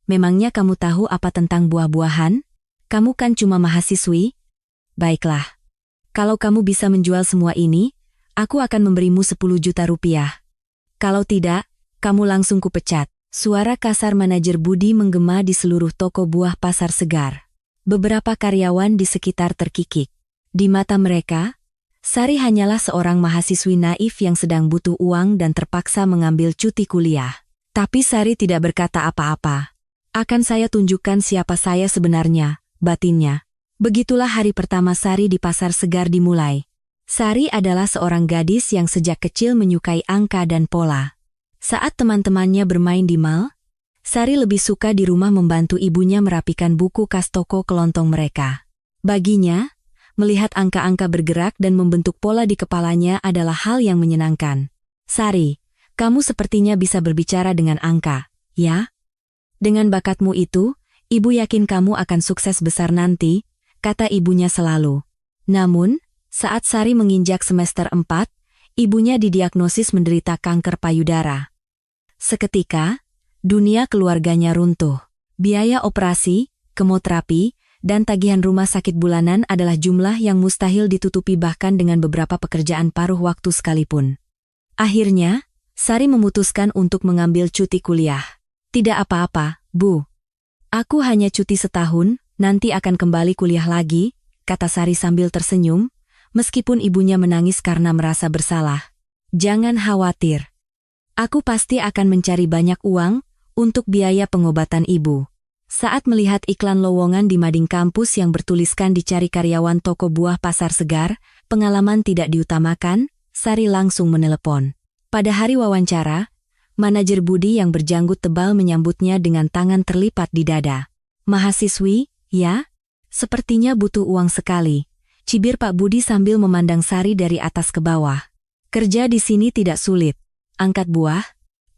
memangnya kamu tahu apa tentang buah-buahan? Kamu kan cuma mahasiswi? Baiklah. Kalau kamu bisa menjual semua ini, aku akan memberimu 10 juta rupiah. Kalau tidak, kamu langsung kupecat. Suara kasar manajer Budi menggema di seluruh toko buah Pasar Segar. Beberapa karyawan di sekitar terkikik. Di mata mereka, Sari hanyalah seorang mahasiswi naif yang sedang butuh uang dan terpaksa mengambil cuti kuliah. Tapi Sari tidak berkata apa-apa. Akan saya tunjukkan siapa saya sebenarnya, batinnya. Begitulah hari pertama Sari di Pasar Segar dimulai. Sari adalah seorang gadis yang sejak kecil menyukai angka dan pola. Saat teman-temannya bermain di mal, Sari lebih suka di rumah membantu ibunya merapikan buku kas toko kelontong mereka. Baginya, melihat angka-angka bergerak dan membentuk pola di kepalanya adalah hal yang menyenangkan. Sari, kamu sepertinya bisa berbicara dengan angka, ya? Dengan bakatmu itu, ibu yakin kamu akan sukses besar nanti, kata ibunya selalu. Namun, saat Sari menginjak semester 4, ibunya didiagnosis menderita kanker payudara. Seketika, dunia keluarganya runtuh. Biaya operasi, kemoterapi, dan tagihan rumah sakit bulanan adalah jumlah yang mustahil ditutupi bahkan dengan beberapa pekerjaan paruh waktu sekalipun. Akhirnya, Sari memutuskan untuk mengambil cuti kuliah. Tidak apa-apa, Bu. Aku hanya cuti setahun, nanti akan kembali kuliah lagi, kata Sari sambil tersenyum, meskipun ibunya menangis karena merasa bersalah. Jangan khawatir. Aku pasti akan mencari banyak uang untuk biaya pengobatan ibu. Saat melihat iklan lowongan di mading kampus yang bertuliskan dicari karyawan toko buah Pasar Segar, pengalaman tidak diutamakan, Sari langsung menelepon. Pada hari wawancara, manajer Budi yang berjanggut tebal menyambutnya dengan tangan terlipat di dada. Mahasiswi, ya? Sepertinya butuh uang sekali, cibir Pak Budi sambil memandang Sari dari atas ke bawah. Kerja di sini tidak sulit. Angkat buah,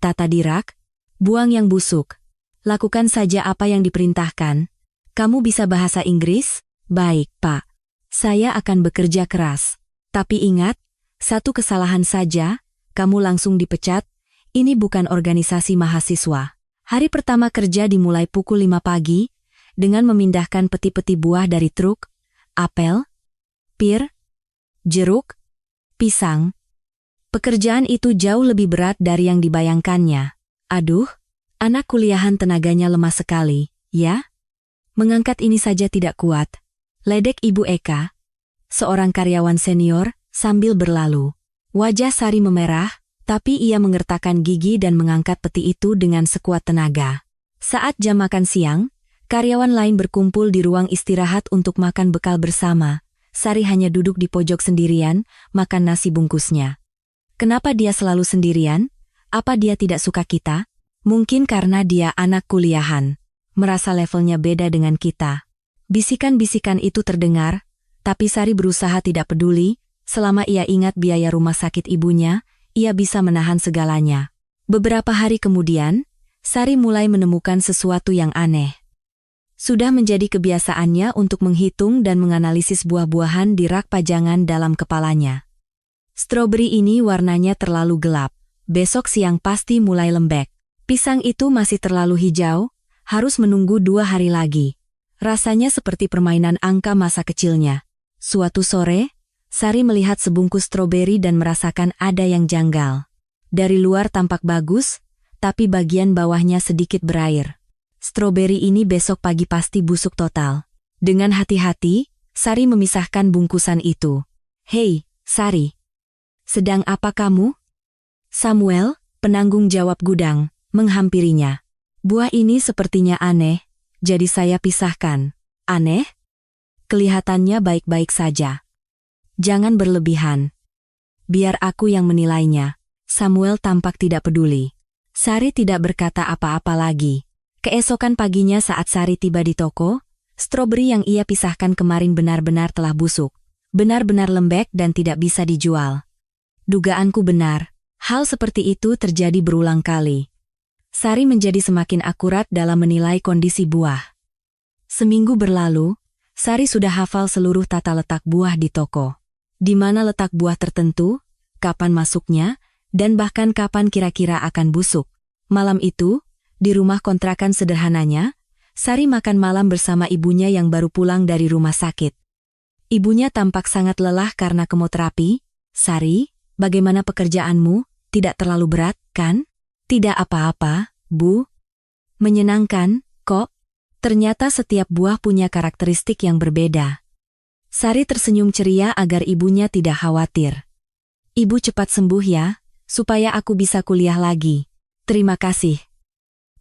tata di rak, buang yang busuk. Lakukan saja apa yang diperintahkan. Kamu bisa bahasa Inggris? Baik, Pak. Saya akan bekerja keras. Tapi ingat, satu kesalahan saja, kamu langsung dipecat. Ini bukan organisasi mahasiswa. Hari pertama kerja dimulai pukul 5 pagi, dengan memindahkan peti-peti buah dari truk, apel, pir, jeruk, pisang. Pekerjaan itu jauh lebih berat dari yang dibayangkannya. Aduh, anak kuliahan tenaganya lemah sekali, ya? Mengangkat ini saja tidak kuat. Ledek Ibu Eka, seorang karyawan senior, sambil berlalu. Wajah Sari memerah, tapi ia mengertakkan gigi dan mengangkat peti itu dengan sekuat tenaga. Saat jam makan siang, karyawan lain berkumpul di ruang istirahat untuk makan bekal bersama. Sari hanya duduk di pojok sendirian, makan nasi bungkusnya. Kenapa dia selalu sendirian? Apa dia tidak suka kita? Mungkin karena dia anak kuliahan. Merasa levelnya beda dengan kita. Bisikan-bisikan itu terdengar, tapi Sari berusaha tidak peduli. Selama ia ingat biaya rumah sakit ibunya, ia bisa menahan segalanya. Beberapa hari kemudian, Sari mulai menemukan sesuatu yang aneh. Sudah menjadi kebiasaannya untuk menghitung dan menganalisis buah-buahan di rak pajangan dalam kepalanya. Stroberi ini warnanya terlalu gelap. Besok siang pasti mulai lembek. Pisang itu masih terlalu hijau, harus menunggu 2 hari lagi. Rasanya seperti permainan angka masa kecilnya. Suatu sore, Sari melihat sebungkus stroberi dan merasakan ada yang janggal. Dari luar tampak bagus, tapi bagian bawahnya sedikit berair. Stroberi ini besok pagi pasti busuk total. Dengan hati-hati, Sari memisahkan bungkusan itu. Hei, Sari. Sedang apa kamu? Samuel, penanggung jawab gudang, menghampirinya. Buah ini sepertinya aneh, jadi saya pisahkan. Aneh? Kelihatannya baik-baik saja. Jangan berlebihan. Biar aku yang menilainya. Samuel tampak tidak peduli. Sari tidak berkata apa-apa lagi. Keesokan paginya saat Sari tiba di toko, stroberi yang ia pisahkan kemarin benar-benar telah busuk. Benar-benar lembek dan tidak bisa dijual. Dugaanku benar. Hal seperti itu terjadi berulang kali. Sari menjadi semakin akurat dalam menilai kondisi buah. Seminggu berlalu, Sari sudah hafal seluruh tata letak buah di toko. Di mana letak buah tertentu, kapan masuknya, dan bahkan kapan kira-kira akan busuk. Malam itu, Di rumah kontrakan sederhananya, Sari makan malam bersama ibunya yang baru pulang dari rumah sakit. Ibunya tampak sangat lelah karena kemoterapi. "Sari, bagaimana pekerjaanmu? Tidak terlalu berat, kan?" "Tidak apa-apa, Bu. Menyenangkan, kok." Ternyata setiap buah punya karakteristik yang berbeda. Sari tersenyum ceria agar ibunya tidak khawatir. "Ibu cepat sembuh ya, supaya aku bisa kuliah lagi." "Terima kasih,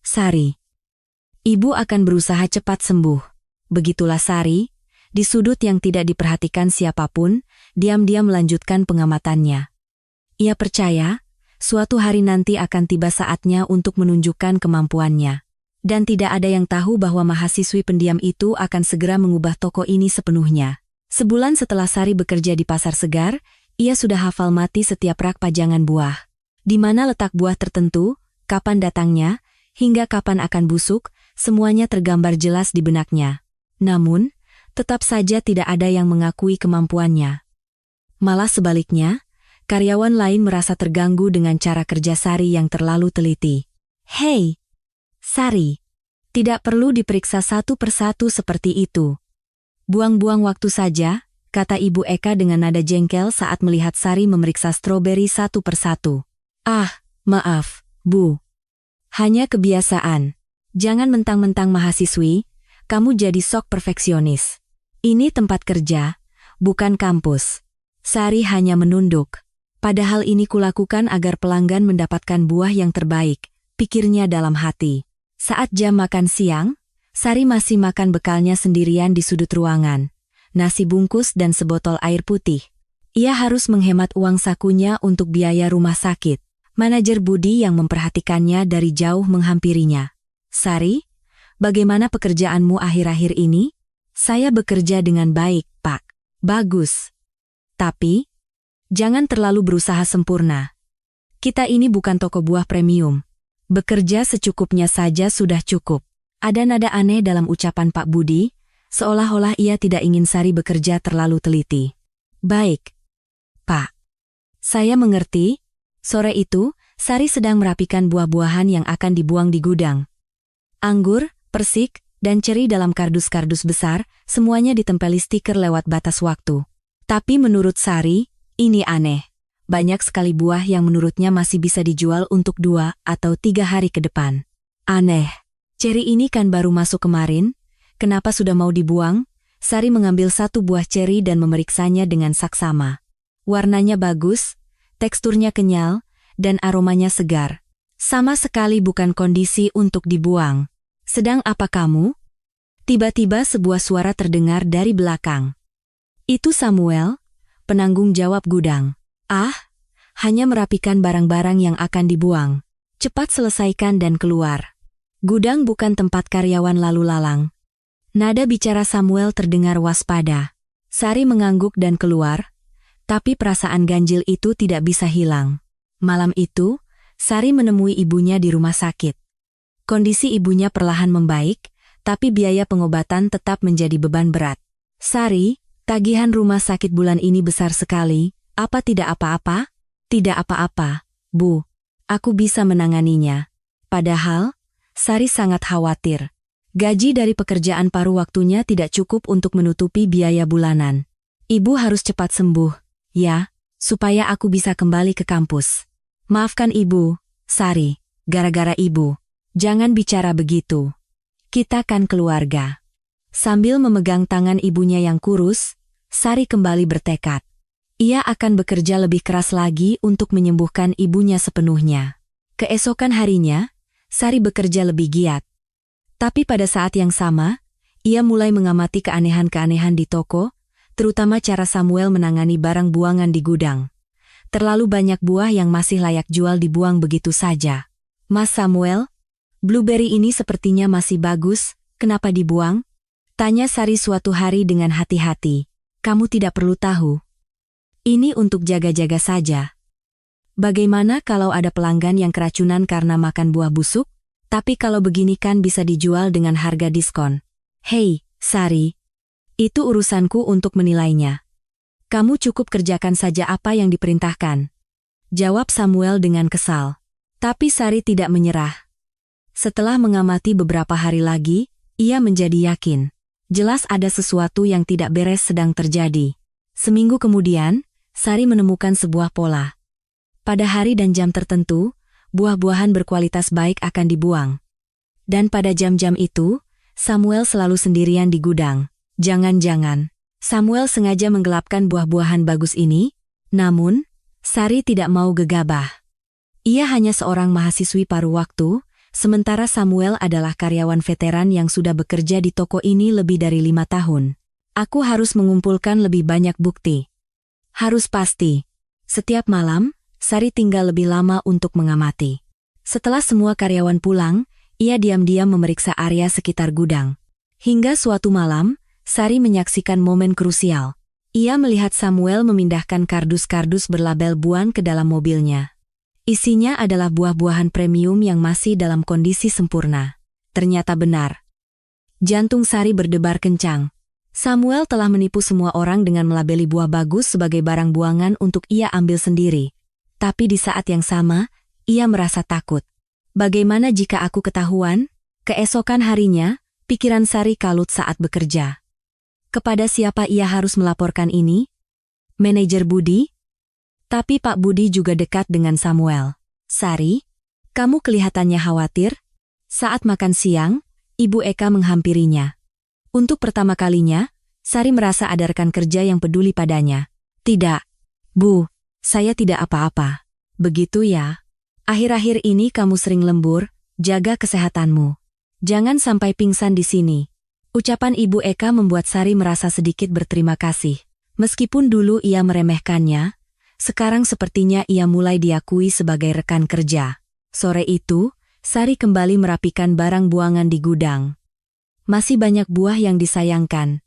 Sari. Ibu akan berusaha cepat sembuh." Begitulah Sari, di sudut yang tidak diperhatikan siapapun, diam-diam melanjutkan pengamatannya. Ia percaya, suatu hari nanti akan tiba saatnya untuk menunjukkan kemampuannya. Dan tidak ada yang tahu bahwa mahasiswi pendiam itu akan segera mengubah toko ini sepenuhnya. Sebulan setelah Sari bekerja di Pasar Segar, ia sudah hafal mati setiap rak pajangan buah. Di mana letak buah tertentu, kapan datangnya, hingga kapan akan busuk, semuanya tergambar jelas di benaknya. Namun, tetap saja tidak ada yang mengakui kemampuannya. Malah sebaliknya, karyawan lain merasa terganggu dengan cara kerja Sari yang terlalu teliti. "Hei, Sari, tidak perlu diperiksa satu persatu seperti itu. Buang-buang waktu saja," kata Ibu Eka dengan nada jengkel saat melihat Sari memeriksa stroberi satu persatu. "Ah, maaf, Bu. Hanya kebiasaan. Jangan mentang-mentang mahasiswi, kamu jadi sok perfeksionis. Ini tempat kerja, bukan kampus." Sari hanya menunduk. "Padahal ini kulakukan agar pelanggan mendapatkan buah yang terbaik," pikirnya dalam hati. Saat jam makan siang, Sari masih makan bekalnya sendirian di sudut ruangan. Nasi bungkus dan sebotol air putih. Ia harus menghemat uang sakunya untuk biaya rumah sakit. Manajer Budi yang memperhatikannya dari jauh menghampirinya. "Sari, bagaimana pekerjaanmu akhir-akhir ini?" "Saya bekerja dengan baik, Pak." "Bagus. Tapi, jangan terlalu berusaha sempurna. Kita ini bukan toko buah premium. Bekerja secukupnya saja sudah cukup." Ada nada aneh dalam ucapan Pak Budi, seolah-olah ia tidak ingin Sari bekerja terlalu teliti. "Baik, Pak. Saya mengerti." Sore itu, Sari sedang merapikan buah-buahan yang akan dibuang di gudang. Anggur, persik, dan ceri dalam kardus-kardus besar, semuanya ditempeli stiker lewat batas waktu. Tapi menurut Sari, ini aneh. Banyak sekali buah yang menurutnya masih bisa dijual untuk 2 atau 3 hari ke depan. Aneh. Ceri ini kan baru masuk kemarin, kenapa sudah mau dibuang? Sari mengambil satu buah ceri dan memeriksanya dengan saksama. Warnanya bagus, teksturnya kenyal, dan aromanya segar. Sama sekali bukan kondisi untuk dibuang. "Sedang apa kamu?" Tiba-tiba sebuah suara terdengar dari belakang. "Itu Samuel, penanggung jawab gudang." "Ah, hanya merapikan barang-barang yang akan dibuang. Cepat selesaikan dan keluar. Gudang bukan tempat karyawan lalu lalang." Nada bicara Samuel terdengar waspada. Sari mengangguk dan keluar, tapi perasaan ganjil itu tidak bisa hilang. Malam itu, Sari menemui ibunya di rumah sakit. Kondisi ibunya perlahan membaik, tapi biaya pengobatan tetap menjadi beban berat. "Sari, tagihan rumah sakit bulan ini besar sekali, apa tidak apa-apa?" "Tidak apa-apa, Bu. Aku bisa menanganinya." Padahal, Sari sangat khawatir. Gaji dari pekerjaan paruh waktunya tidak cukup untuk menutupi biaya bulanan. "Ibu harus cepat sembuh, ya, supaya aku bisa kembali ke kampus." "Maafkan Ibu, Sari, gara-gara Ibu. Jangan bicara begitu. Kita kan keluarga." Sambil memegang tangan ibunya yang kurus, Sari kembali bertekad. Ia akan bekerja lebih keras lagi untuk menyembuhkan ibunya sepenuhnya. Keesokan harinya, Sari bekerja lebih giat. Tapi pada saat yang sama, ia mulai mengamati keanehan-keanehan di toko, terutama cara Samuel menangani barang buangan di gudang. Terlalu banyak buah yang masih layak jual dibuang begitu saja. "Mas Samuel, blueberry ini sepertinya masih bagus, kenapa dibuang?" tanya Sari suatu hari dengan hati-hati. "Kamu tidak perlu tahu. Ini untuk jaga-jaga saja. Bagaimana kalau ada pelanggan yang keracunan karena makan buah busuk? Tapi kalau begini kan bisa dijual dengan harga diskon." "Hei, Sari. Itu urusanku untuk menilainya. Kamu cukup kerjakan saja apa yang diperintahkan," jawab Samuel dengan kesal. Tapi Sari tidak menyerah. Setelah mengamati beberapa hari lagi, ia menjadi yakin. Jelas ada sesuatu yang tidak beres sedang terjadi. Seminggu kemudian, Sari menemukan sebuah pola. Pada hari dan jam tertentu, buah-buahan berkualitas baik akan dibuang. Dan pada jam-jam itu, Samuel selalu sendirian di gudang. Jangan-jangan, Samuel sengaja menggelapkan buah-buahan bagus ini, namun, Sari tidak mau gegabah. Ia hanya seorang mahasiswi paruh waktu, sementara Samuel adalah karyawan veteran yang sudah bekerja di toko ini lebih dari 5 tahun. Aku harus mengumpulkan lebih banyak bukti. Harus pasti. Setiap malam, Sari tinggal lebih lama untuk mengamati. Setelah semua karyawan pulang, ia diam-diam memeriksa area sekitar gudang. Hingga suatu malam, Sari menyaksikan momen krusial. Ia melihat Samuel memindahkan kardus-kardus berlabel Buan ke dalam mobilnya. Isinya adalah buah-buahan premium yang masih dalam kondisi sempurna. Ternyata benar. Jantung Sari berdebar kencang. Samuel telah menipu semua orang dengan melabeli buah bagus sebagai barang buangan untuk ia ambil sendiri. Tapi di saat yang sama, ia merasa takut. Bagaimana jika aku ketahuan? Keesokan harinya, pikiran Sari kalut saat bekerja. Kepada siapa ia harus melaporkan ini? Manajer Budi? Tapi Pak Budi juga dekat dengan Samuel. Sari, kamu kelihatannya khawatir? Saat makan siang, Ibu Eka menghampirinya. Untuk pertama kalinya, Sari merasa ada rekan kerja yang peduli padanya. Tidak, Bu, saya tidak apa-apa. Begitu ya. Akhir-akhir ini kamu sering lembur, jaga kesehatanmu. Jangan sampai pingsan di sini. Ucapan Ibu Eka membuat Sari merasa sedikit berterima kasih. Meskipun dulu ia meremehkannya, sekarang sepertinya ia mulai diakui sebagai rekan kerja. Sore itu, Sari kembali merapikan barang buangan di gudang. Masih banyak buah yang disayangkan,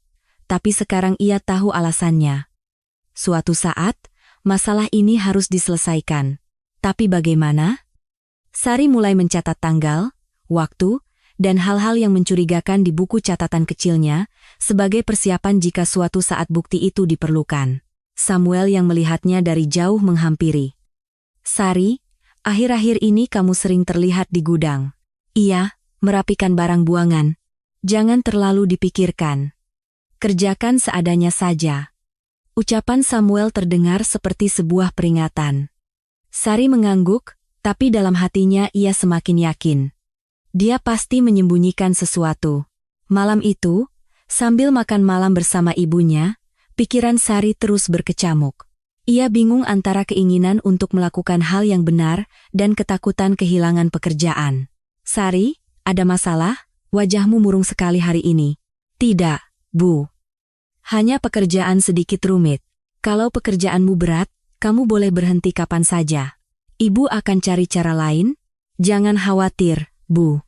tapi sekarang ia tahu alasannya. Suatu saat, masalah ini harus diselesaikan. Tapi bagaimana? Sari mulai mencatat tanggal, waktu, dan hal-hal yang mencurigakan di buku catatan kecilnya, sebagai persiapan jika suatu saat bukti itu diperlukan. Samuel yang melihatnya dari jauh menghampiri. Sari, akhir-akhir ini kamu sering terlihat di gudang. Iya, merapikan barang buangan. Jangan terlalu dipikirkan. Kerjakan seadanya saja. Ucapan Samuel terdengar seperti sebuah peringatan. Sari mengangguk, tapi dalam hatinya ia semakin yakin. Dia pasti menyembunyikan sesuatu. Malam itu, sambil makan malam bersama ibunya, pikiran Sari terus berkecamuk. Ia bingung antara keinginan untuk melakukan hal yang benar dan ketakutan kehilangan pekerjaan. Sari, ada masalah? Wajahmu murung sekali hari ini. Tidak, Bu. Hanya pekerjaan sedikit rumit. Kalau pekerjaanmu berat, kamu boleh berhenti kapan saja. Ibu akan cari cara lain. Jangan khawatir, Bu.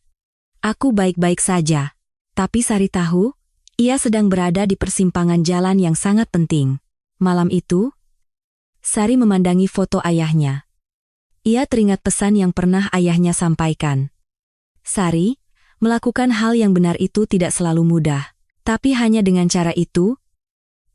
Aku baik-baik saja. Tapi Sari tahu, ia sedang berada di persimpangan jalan yang sangat penting. Malam itu, Sari memandangi foto ayahnya. Ia teringat pesan yang pernah ayahnya sampaikan. Sari, melakukan hal yang benar itu tidak selalu mudah. Tapi hanya dengan cara itu,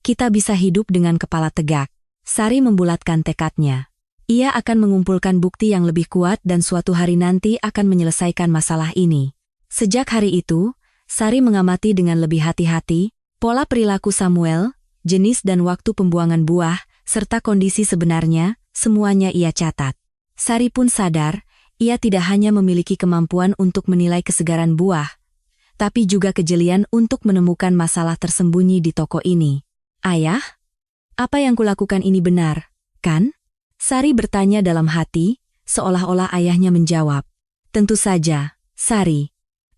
kita bisa hidup dengan kepala tegak. Sari membulatkan tekadnya. Ia akan mengumpulkan bukti yang lebih kuat dan suatu hari nanti akan menyelesaikan masalah ini. Sejak hari itu, Sari mengamati dengan lebih hati-hati pola perilaku Samuel, jenis dan waktu pembuangan buah, serta kondisi sebenarnya, semuanya ia catat. Sari pun sadar, ia tidak hanya memiliki kemampuan untuk menilai kesegaran buah, tapi juga kejelian untuk menemukan masalah tersembunyi di toko ini. Ayah, apa yang kulakukan ini benar, kan? Sari bertanya dalam hati, seolah-olah ayahnya menjawab. Tentu saja, Sari.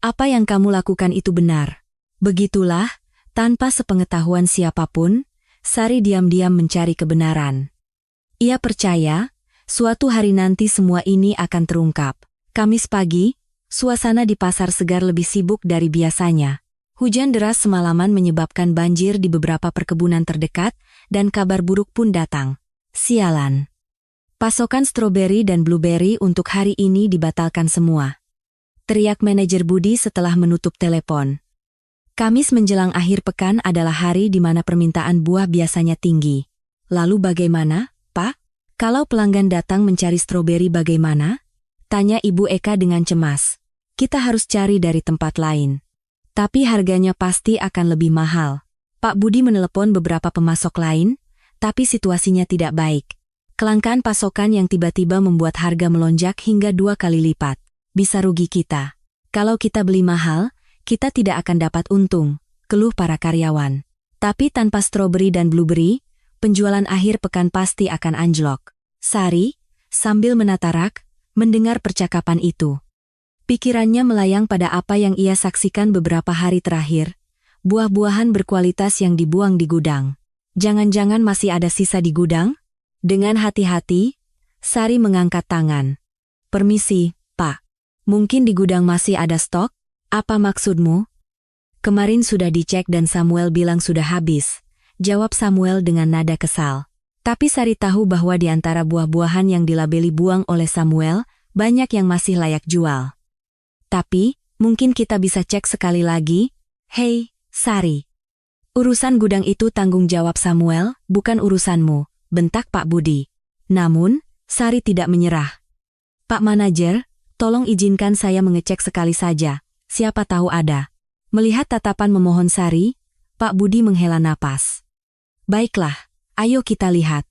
Apa yang kamu lakukan itu benar. Begitulah, tanpa sepengetahuan siapapun, Sari diam-diam mencari kebenaran. Ia percaya, suatu hari nanti semua ini akan terungkap. Kamis pagi, suasana di pasar segar lebih sibuk dari biasanya. Hujan deras semalaman menyebabkan banjir di beberapa perkebunan terdekat, dan kabar buruk pun datang. Sialan. Pasokan stroberi dan blueberry untuk hari ini dibatalkan semua. Teriak manajer Budi setelah menutup telepon. Kamis menjelang akhir pekan adalah hari di mana permintaan buah biasanya tinggi. Lalu bagaimana, Pak? Kalau pelanggan datang mencari stroberi bagaimana? Tanya Ibu Eka dengan cemas. Kita harus cari dari tempat lain. Tapi harganya pasti akan lebih mahal. Pak Budi menelepon beberapa pemasok lain, tapi situasinya tidak baik. Kelangkaan pasokan yang tiba-tiba membuat harga melonjak hingga 2 kali lipat. Bisa rugi kita. Kalau kita beli mahal, kita tidak akan dapat untung, keluh para karyawan. Tapi tanpa stroberi dan blueberry, penjualan akhir pekan pasti akan anjlok. Sari, sambil menata rak, mendengar percakapan itu. Pikirannya melayang pada apa yang ia saksikan beberapa hari terakhir, buah-buahan berkualitas yang dibuang di gudang. Jangan-jangan masih ada sisa di gudang? Dengan hati-hati, Sari mengangkat tangan. Permisi, Pak. Mungkin di gudang masih ada stok? Apa maksudmu? Kemarin sudah dicek dan Samuel bilang sudah habis, jawab Samuel dengan nada kesal. Tapi Sari tahu bahwa di antara buah-buahan yang dilabeli buang oleh Samuel, banyak yang masih layak jual. Tapi, mungkin kita bisa cek sekali lagi. Hei, Sari. Urusan gudang itu tanggung jawab Samuel, bukan urusanmu, bentak Pak Budi. Namun, Sari tidak menyerah. Pak Manajer, tolong izinkan saya mengecek sekali saja, siapa tahu ada. Melihat tatapan memohon Sari, Pak Budi menghela napas. Baiklah. Ayo kita lihat.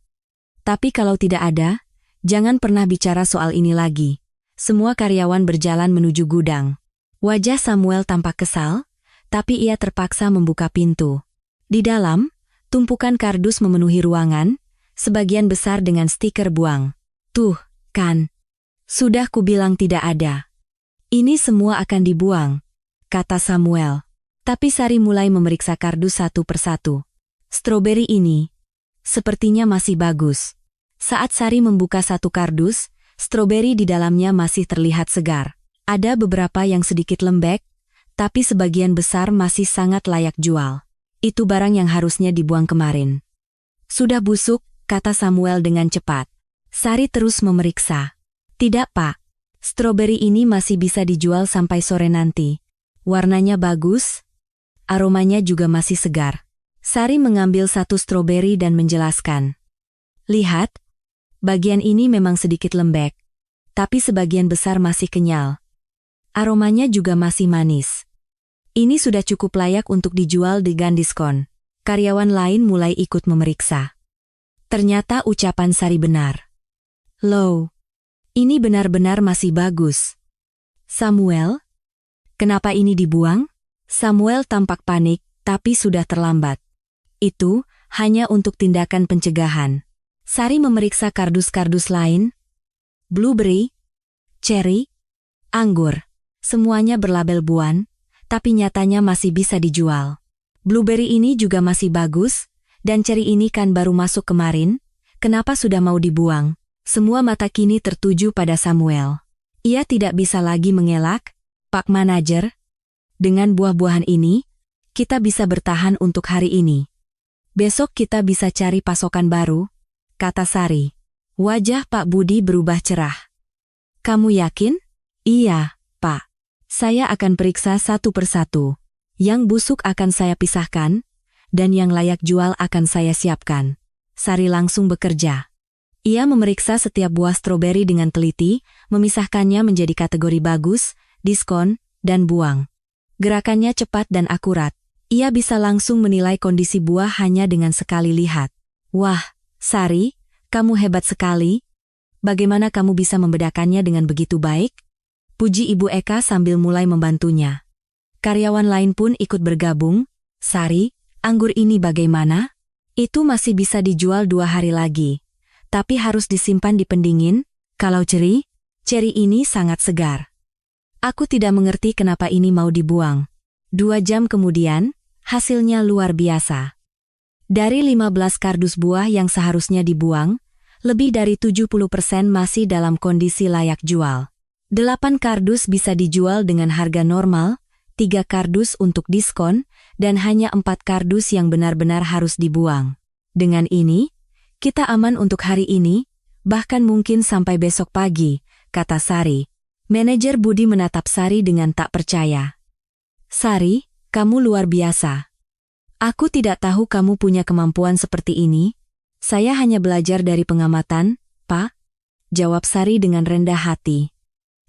Tapi kalau tidak ada, jangan pernah bicara soal ini lagi. Semua karyawan berjalan menuju gudang. Wajah Samuel tampak kesal, tapi ia terpaksa membuka pintu. Di dalam, tumpukan kardus memenuhi ruangan, sebagian besar dengan stiker buang. Tuh, kan. Sudah kubilang tidak ada. Ini semua akan dibuang, kata Samuel. Tapi Sari mulai memeriksa kardus satu persatu. Stroberi ini sepertinya masih bagus. Saat Sari membuka satu kardus, stroberi di dalamnya masih terlihat segar. Ada beberapa yang sedikit lembek, tapi sebagian besar masih sangat layak jual. Itu barang yang harusnya dibuang kemarin. Sudah busuk, kata Samuel dengan cepat. Sari terus memeriksa. Tidak, Pak. Stroberi ini masih bisa dijual sampai sore nanti. Warnanya bagus, aromanya juga masih segar. Sari mengambil satu stroberi dan menjelaskan. Lihat, bagian ini memang sedikit lembek, tapi sebagian besar masih kenyal. Aromanya juga masih manis. Ini sudah cukup layak untuk dijual dengan diskon. Karyawan lain mulai ikut memeriksa. Ternyata ucapan Sari benar. Loh, ini benar-benar masih bagus. Samuel, kenapa ini dibuang? Samuel tampak panik, tapi sudah terlambat. Itu hanya untuk tindakan pencegahan. Sari memeriksa kardus-kardus lain. Blueberry, cherry, anggur. Semuanya berlabel buan, tapi nyatanya masih bisa dijual. Blueberry ini juga masih bagus, dan cherry ini kan baru masuk kemarin. Kenapa sudah mau dibuang? Semua mata kini tertuju pada Samuel. Ia tidak bisa lagi mengelak. Pak Manajer, dengan buah-buahan ini, kita bisa bertahan untuk hari ini. Besok kita bisa cari pasokan baru, kata Sari. Wajah Pak Budi berubah cerah. Kamu yakin? Iya, Pak. Saya akan periksa satu persatu. Yang busuk akan saya pisahkan, dan yang layak jual akan saya siapkan. Sari langsung bekerja. Ia memeriksa setiap buah stroberi dengan teliti, memisahkannya menjadi kategori bagus, diskon, dan buang. Gerakannya cepat dan akurat. Ia bisa langsung menilai kondisi buah hanya dengan sekali lihat. Wah, Sari, kamu hebat sekali. Bagaimana kamu bisa membedakannya dengan begitu baik? Puji Ibu Eka sambil mulai membantunya. Karyawan lain pun ikut bergabung. Sari, anggur ini bagaimana? Itu masih bisa dijual 2 hari lagi. Tapi harus disimpan di pendingin. Kalau cherry ini sangat segar. Aku tidak mengerti kenapa ini mau dibuang. 2 jam kemudian, hasilnya luar biasa. Dari 15 kardus buah yang seharusnya dibuang, lebih dari 70% masih dalam kondisi layak jual. 8 kardus bisa dijual dengan harga normal, 3 kardus untuk diskon, dan hanya 4 kardus yang benar-benar harus dibuang. Dengan ini, kita aman untuk hari ini, bahkan mungkin sampai besok pagi, kata Sari. Manajer Budi menatap Sari dengan tak percaya. Sari, kamu luar biasa. Aku tidak tahu kamu punya kemampuan seperti ini. Saya hanya belajar dari pengamatan, Pak, jawab Sari dengan rendah hati.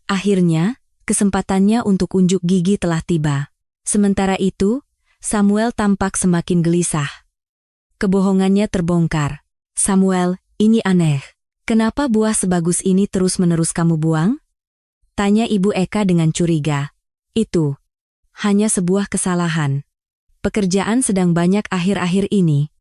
Akhirnya, Kesempatannya untuk unjuk gigi telah tiba. Sementara itu, Samuel tampak semakin gelisah. Kebohongannya terbongkar. Samuel, ini aneh. Kenapa buah sebagus ini terus-menerus kamu buang? Tanya Ibu Eka dengan curiga. Itu hanya sebuah kesalahan. Pekerjaan sedang banyak akhir-akhir ini.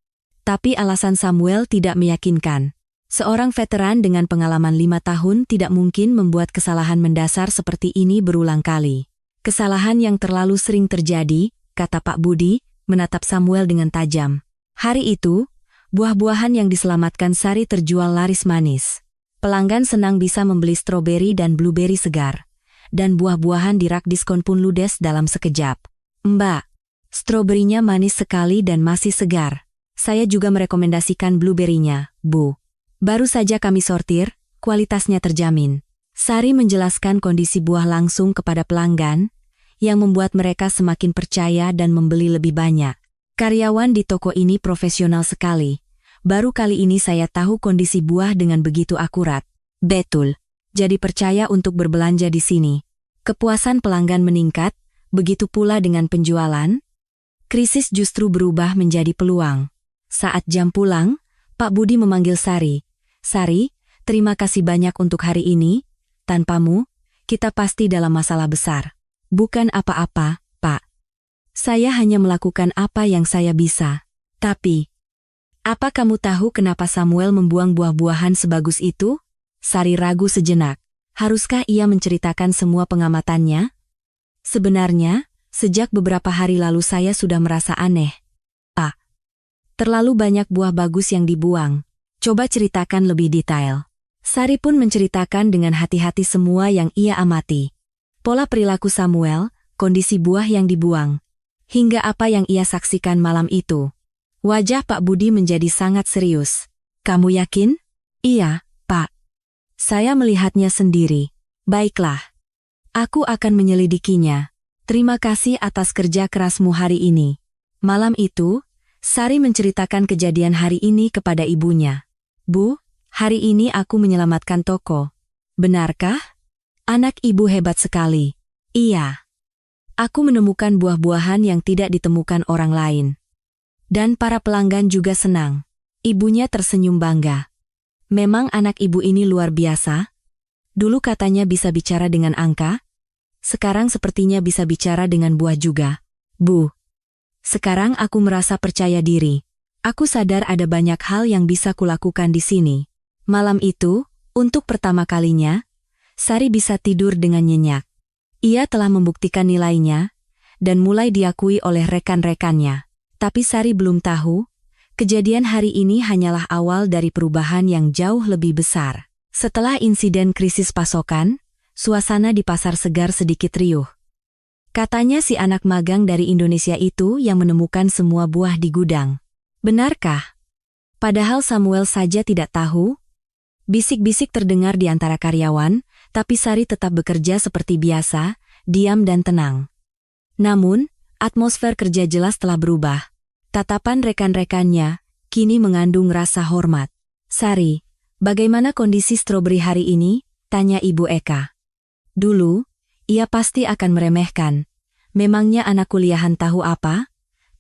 Tapi alasan Samuel tidak meyakinkan. Seorang veteran dengan pengalaman 5 tahun tidak mungkin membuat kesalahan mendasar seperti ini berulang kali. Kesalahan yang terlalu sering terjadi, kata Pak Budi, menatap Samuel dengan tajam. Hari itu, buah-buahan yang diselamatkan Sari terjual laris manis. Pelanggan senang bisa membeli stroberi dan blueberry segar. Dan buah-buahan di rak diskon pun ludes dalam sekejap. Mbak, stroberinya manis sekali dan masih segar. Saya juga merekomendasikan blueberry-nya, Bu. Baru saja kami sortir, kualitasnya terjamin. Sari menjelaskan kondisi buah langsung kepada pelanggan, yang membuat mereka semakin percaya dan membeli lebih banyak. Karyawan di toko ini profesional sekali. Baru kali ini saya tahu kondisi buah dengan begitu akurat. Betul. Jadi percaya untuk berbelanja di sini. Kepuasan pelanggan meningkat, begitu pula dengan penjualan. Krisis justru berubah menjadi peluang. Saat jam pulang, Pak Budi memanggil Sari. Sari, terima kasih banyak untuk hari ini. Tanpamu, kita pasti dalam masalah besar. Bukan apa-apa, Pak. Saya hanya melakukan apa yang saya bisa. Tapi, apa kamu tahu kenapa Samuel membuang buah-buahan sebagus itu? Sari ragu sejenak. Haruskah ia menceritakan semua pengamatannya? Sebenarnya, sejak beberapa hari lalu saya sudah merasa aneh. Pak, terlalu banyak buah bagus yang dibuang. Coba ceritakan lebih detail. Sari pun menceritakan dengan hati-hati semua yang ia amati. Pola perilaku Samuel, kondisi buah yang dibuang, hingga apa yang ia saksikan malam itu. Wajah Pak Budi menjadi sangat serius. Kamu yakin? Iya, Pak. Saya melihatnya sendiri. Baiklah. Aku akan menyelidikinya. Terima kasih atas kerja kerasmu hari ini. Malam itu, Sari menceritakan kejadian hari ini kepada ibunya. Bu, hari ini aku menyelamatkan toko. Benarkah? Anak ibu hebat sekali. Iya. Aku menemukan buah-buahan yang tidak ditemukan orang lain. Dan para pelanggan juga senang. Ibunya tersenyum bangga. Memang anak ibu ini luar biasa. Dulu katanya bisa bicara dengan angka. Sekarang sepertinya bisa bicara dengan buah juga. Bu, sekarang aku merasa percaya diri. Aku sadar ada banyak hal yang bisa kulakukan di sini. Malam itu, untuk pertama kalinya, Sari bisa tidur dengan nyenyak. Ia telah membuktikan nilainya, dan mulai diakui oleh rekan-rekannya. Tapi Sari belum tahu, kejadian hari ini hanyalah awal dari perubahan yang jauh lebih besar. Setelah insiden krisis pasokan, suasana di pasar segar sedikit riuh. Katanya si anak magang dari Indonesia itu yang menemukan semua buah di gudang. Benarkah? Padahal Samuel saja tidak tahu. Bisik-bisik terdengar di antara karyawan, tapi Sari tetap bekerja seperti biasa, diam dan tenang. Namun, atmosfer kerja jelas telah berubah. Tatapan rekan-rekannya kini mengandung rasa hormat. Sari, bagaimana kondisi stroberi hari ini? Tanya Ibu Eka. Dulu, ia pasti akan meremehkan. Memangnya anak kuliahan tahu apa?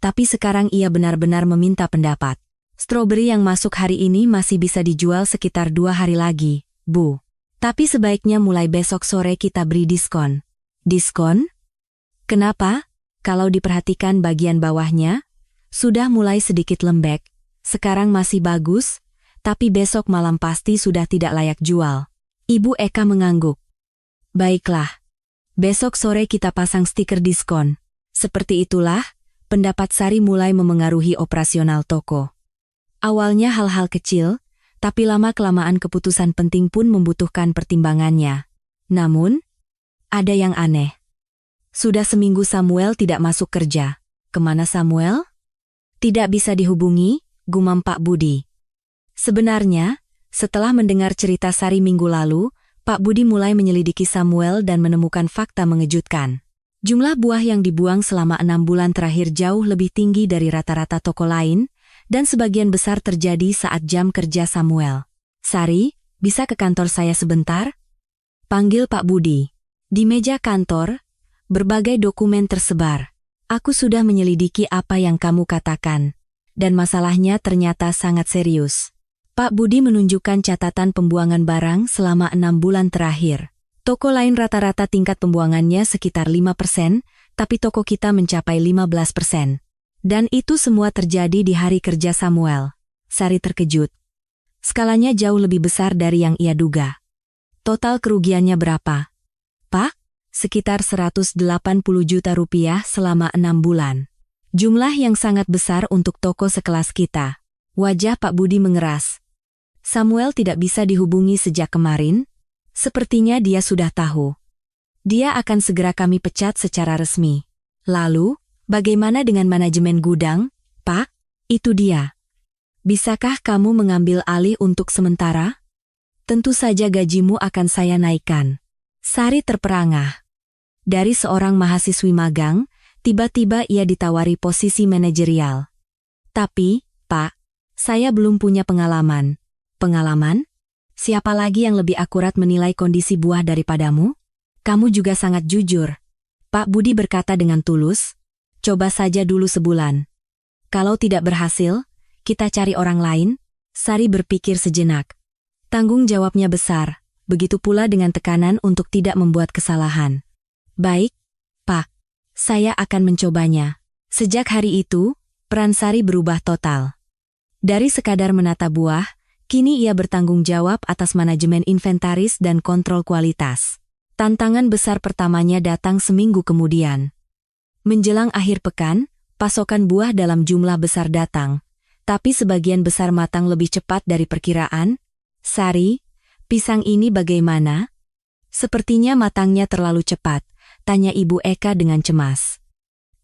Tapi sekarang ia benar-benar meminta pendapat. Stroberi yang masuk hari ini masih bisa dijual sekitar 2 hari lagi, Bu. Tapi sebaiknya mulai besok sore kita beri diskon. Diskon? Kenapa? Kalau diperhatikan bagian bawahnya, sudah mulai sedikit lembek. Sekarang masih bagus, tapi besok malam pasti sudah tidak layak jual. Ibu Eka mengangguk. Baiklah. Besok sore kita pasang stiker diskon. Seperti itulah, pendapat Sari mulai memengaruhi operasional toko. Awalnya hal-hal kecil, tapi lama-kelamaan keputusan penting pun membutuhkan pertimbangannya. Namun, ada yang aneh. Sudah seminggu Samuel tidak masuk kerja. Kemana Samuel? Tidak bisa dihubungi, gumam Pak Budi. Sebenarnya, setelah mendengar cerita Sari minggu lalu, Pak Budi mulai menyelidiki Samuel dan menemukan fakta mengejutkan. Jumlah buah yang dibuang selama 6 bulan terakhir jauh lebih tinggi dari rata-rata toko lain, dan sebagian besar terjadi saat jam kerja Samuel. Sari, bisa ke kantor saya sebentar? Panggil Pak Budi. Di meja kantor, berbagai dokumen tersebar. Aku sudah menyelidiki apa yang kamu katakan. Dan masalahnya ternyata sangat serius. Pak Budi menunjukkan catatan pembuangan barang selama 6 bulan terakhir. Toko lain rata-rata tingkat pembuangannya sekitar 5%, tapi toko kita mencapai 15%. Dan itu semua terjadi di hari kerja Samuel. Sari terkejut. Skalanya jauh lebih besar dari yang ia duga. Total kerugiannya berapa? Pak, sekitar 180 juta rupiah selama 6 bulan. Jumlah yang sangat besar untuk toko sekelas kita. Wajah Pak Budi mengeras. Samuel tidak bisa dihubungi sejak kemarin. Sepertinya dia sudah tahu. Dia akan segera kami pecat secara resmi. Lalu, bagaimana dengan manajemen gudang, Pak? Itu dia. Bisakah kamu mengambil alih untuk sementara? Tentu saja gajimu akan saya naikkan. Sari terperangah. Dari seorang mahasiswi magang, tiba-tiba ia ditawari posisi manajerial. Tapi, Pak, saya belum punya pengalaman. Pengalaman? Siapa lagi yang lebih akurat menilai kondisi buah daripadamu? Kamu juga sangat jujur. Pak Budi berkata dengan tulus, coba saja dulu sebulan. Kalau tidak berhasil, kita cari orang lain. Sari berpikir sejenak. Tanggung jawabnya besar, begitu pula dengan tekanan untuk tidak membuat kesalahan. Baik, Pak. Saya akan mencobanya. Sejak hari itu, peran Sari berubah total. Dari sekadar menata buah, kini ia bertanggung jawab atas manajemen inventaris dan kontrol kualitas. Tantangan besar pertamanya datang seminggu kemudian. Menjelang akhir pekan, pasokan buah dalam jumlah besar datang, tapi sebagian besar matang lebih cepat dari perkiraan. Sari, pisang ini bagaimana? Sepertinya matangnya terlalu cepat, tanya Ibu Eka dengan cemas.